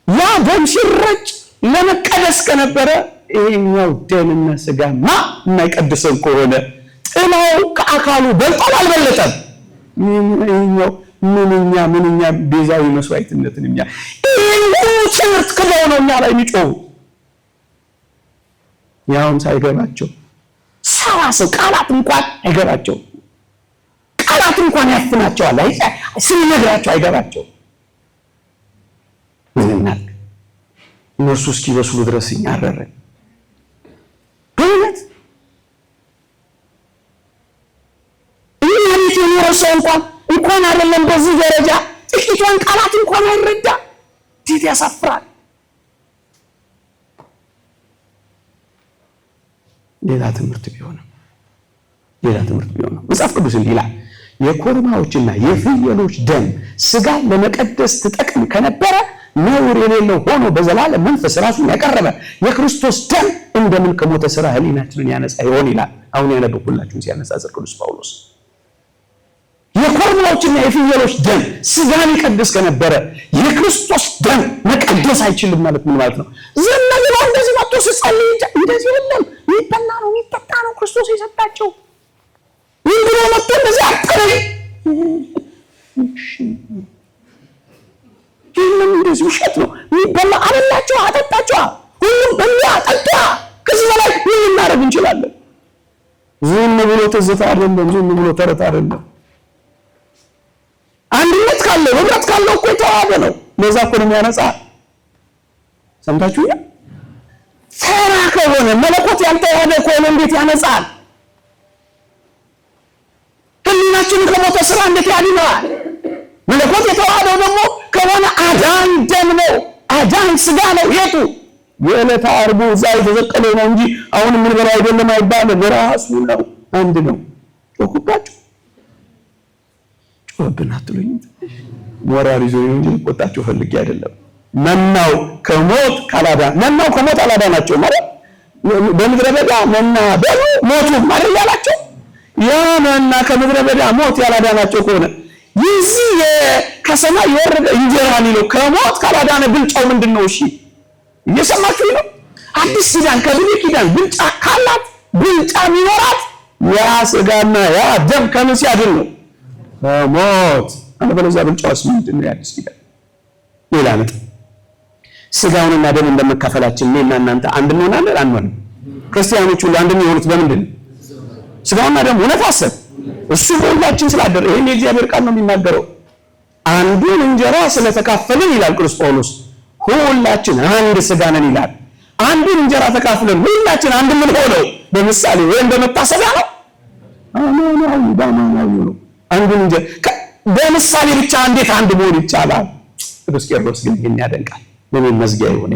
ያ ደም ሲረጭ ለመቀደስ ከነበረ ይሄኛው ደምና ስጋማ የማይቀድሰን ከሆነ ጥላው ከአካሉ በልጧል አልበለጠም? ይሄኛው ምንኛ ቤዛዊ መስዋዕትነትን እኛ ትምህርት ክለው ነው እኛ ላይ የሚጮሁ ያውም ሳይገባቸው ሰዋሰው ቃላት እንኳን አይገባቸው። ቃላት እንኳን ያፍናቸዋል። ስንነግራቸው አይገባቸው። ምን እናድርግ? እነሱ እስኪበስሉ ድረስ እኛ አረረን። በእውነት እኔ የኖረሰው እንኳን አይደለም በዚህ ደረጃ ጥቂቷን ቃላት እንኳን አይረዳ። እንዴት ያሳፍራል! ሌላ ትምህርት ቢሆንም መጽሐፍ ቅዱስ እንዲህ ይላል፣ የኮርማዎችና የፍየሎች ደም ስጋ ለመቀደስ ትጠቅም ከነበረ ነውር የሌለው ሆኖ በዘላለም መንፈስ ራሱን ያቀረበ የክርስቶስ ደም እንደምን ከሞተ ስራ ሕሊናችንን ያነጻ ይሆን ይላል። አሁን ያነበብኩላችሁን ሲያነጻጽር ቅዱስ ጳውሎስ የኮርማዎችና የፍየሎች ደም ስጋን ይቀድስ ከነበረ የክርስቶስ ደም መቀደስ አይችልም ማለት ምን ማለት ነው? ዝም ብሎ እንደዚህ መጥቶ ሲጸልይ እንደዚህ የለም። የሚበላ ነው የሚጠጣ ነው ክርስቶስ የሰጣቸው። ምን ብሎ መጥቶ እንደዚህ አጥረኝ ይህንም እንደዚህ ውሸት ነው። የሚበላ አበላቸው፣ አጠጣቸው፣ ሁሉም በላ ጠጣ። ከዚህ በላይ ምን እናደርግ እንችላለን? ዝም ብሎ ትዝታ አይደለም፣ ዝም ብሎ ተረት አይደለም። አንድነት ካለው ህብረት ካለው እኮ የተዋሃደ ነው። ለዛ እኮ ነው የሚያነጻ። ሰምታችሁ? ተራ ከሆነ መለኮት ያልተዋሃደ ከሆነ እንዴት ያነጻል? ሕሊናችንን ከሞተ ስራ እንዴት ያድነዋል? መለኮት የተዋሃደው ደግሞ ከሆነ አዳኝ ደም ነው፣ አዳኝ ስጋ ነው። የቱ የዕለተ ዓርቡ እዛ የተዘቀለው ነው እንጂ አሁን ምን በላይ አይደለም አይባልም። ራሱ ነው፣ አንድ ነው። ጮኩባችሁ ጮህብን አትሉኝ። ሞራል ይዞ ነው እንጂ ቆጣችሁ ፈልጌ አይደለም። መናው ከሞት አላዳናቸው ማለት በምድረ በዳ መና በሉ ሞቱ ማለት ያላቸው ያ መና ከምድረ በዳ ሞት ያላዳናቸው ከሆነ ይዚህ ከሰማይ የወረደ እንጀራ ነው ከሞት ካላዳነ ብልጫው ምንድነው? እሺ እየሰማችሁ ነው። አዲስ ኪዳን ከብሉይ ኪዳን ብልጫ ካላት ብልጫ የሚኖራት ያ ስጋና ያ ደም ከምን ሲያድን ነው? ሞት። አለበለዚያ ብልጫውስ ምንድነው? የአዲስ ኪዳን ሌላ ነጥብ። ስጋውንና ደም እንደመካፈላችን እኔና እናንተ አንድ እንሆናለን አንሆንም? ክርስቲያኖች ሁሉ አንድ የሚሆኑት በምንድን ነው? ስጋውና ደም እውነት አሰብ እሱ በሁላችን ስላደረ ይሄን የእግዚአብሔር ቃል ነው የሚናገረው። አንዱን እንጀራ ስለተካፈልን ይላል ቅዱስ ጳውሎስ ሁላችን አንድ ስጋ ነን ይላል። አንዱን እንጀራ ተካፍለን ሁላችን አንድ ምን ሆነው በምሳሌ ወይም በመታሰቢያ ነው? አማናዊ ነው። አንዱን እንጀራ በምሳሌ ብቻ እንዴት አንድ መሆን ይቻላል? ቅዱስ ቄርሎስ ግን ይሄን ያደንቃል። ለምን መዝጊያ ይሆነ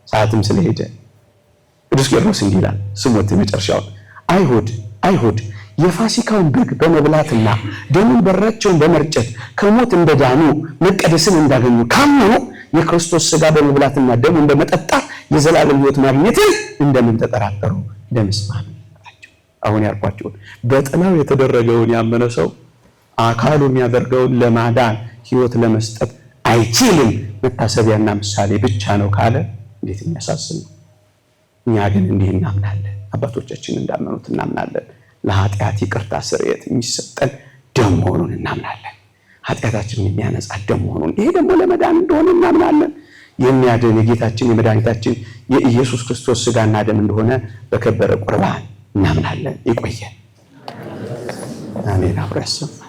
ሰዓትም ስለሄደ ቅዱስ ቄርሎስ እንዲህ ይላል። ስሞት የመጨረሻው አይሁድ የፋሲካውን በግ በመብላትና ደሙን በራቸውን በመርጨት ከሞት እንደዳኑ መቀደስን እንዳገኙ ካመኑ የክርስቶስ ስጋ በመብላትና ደሙን በመጠጣት የዘላለም ሕይወት ማግኘትን እንደምን ተጠራጠሩ? ለምስማን ናቸው። አሁን ያልኳቸው በጥላው የተደረገውን ያመነ ሰው አካሉ የሚያደርገውን ለማዳን ሕይወት ለመስጠት አይችልም። መታሰቢያና ምሳሌ ብቻ ነው ካለ እንዴት የሚያሳስብ ነው። እኛ ግን እንዲህ እናምናለን። አባቶቻችን እንዳመኑት እናምናለን። ለኃጢአት ይቅርታ ስርየት የሚሰጠን ደም መሆኑን እናምናለን። ኃጢአታችንን የሚያነጻ ደም መሆኑን፣ ይሄ ደግሞ ለመዳን እንደሆነ እናምናለን። የሚያድን የጌታችን የመድኃኒታችን የኢየሱስ ክርስቶስ ስጋና ደም እንደሆነ በከበረ ቁርባን እናምናለን። ይቆየን። አሜን። አብሮ ያሰማን።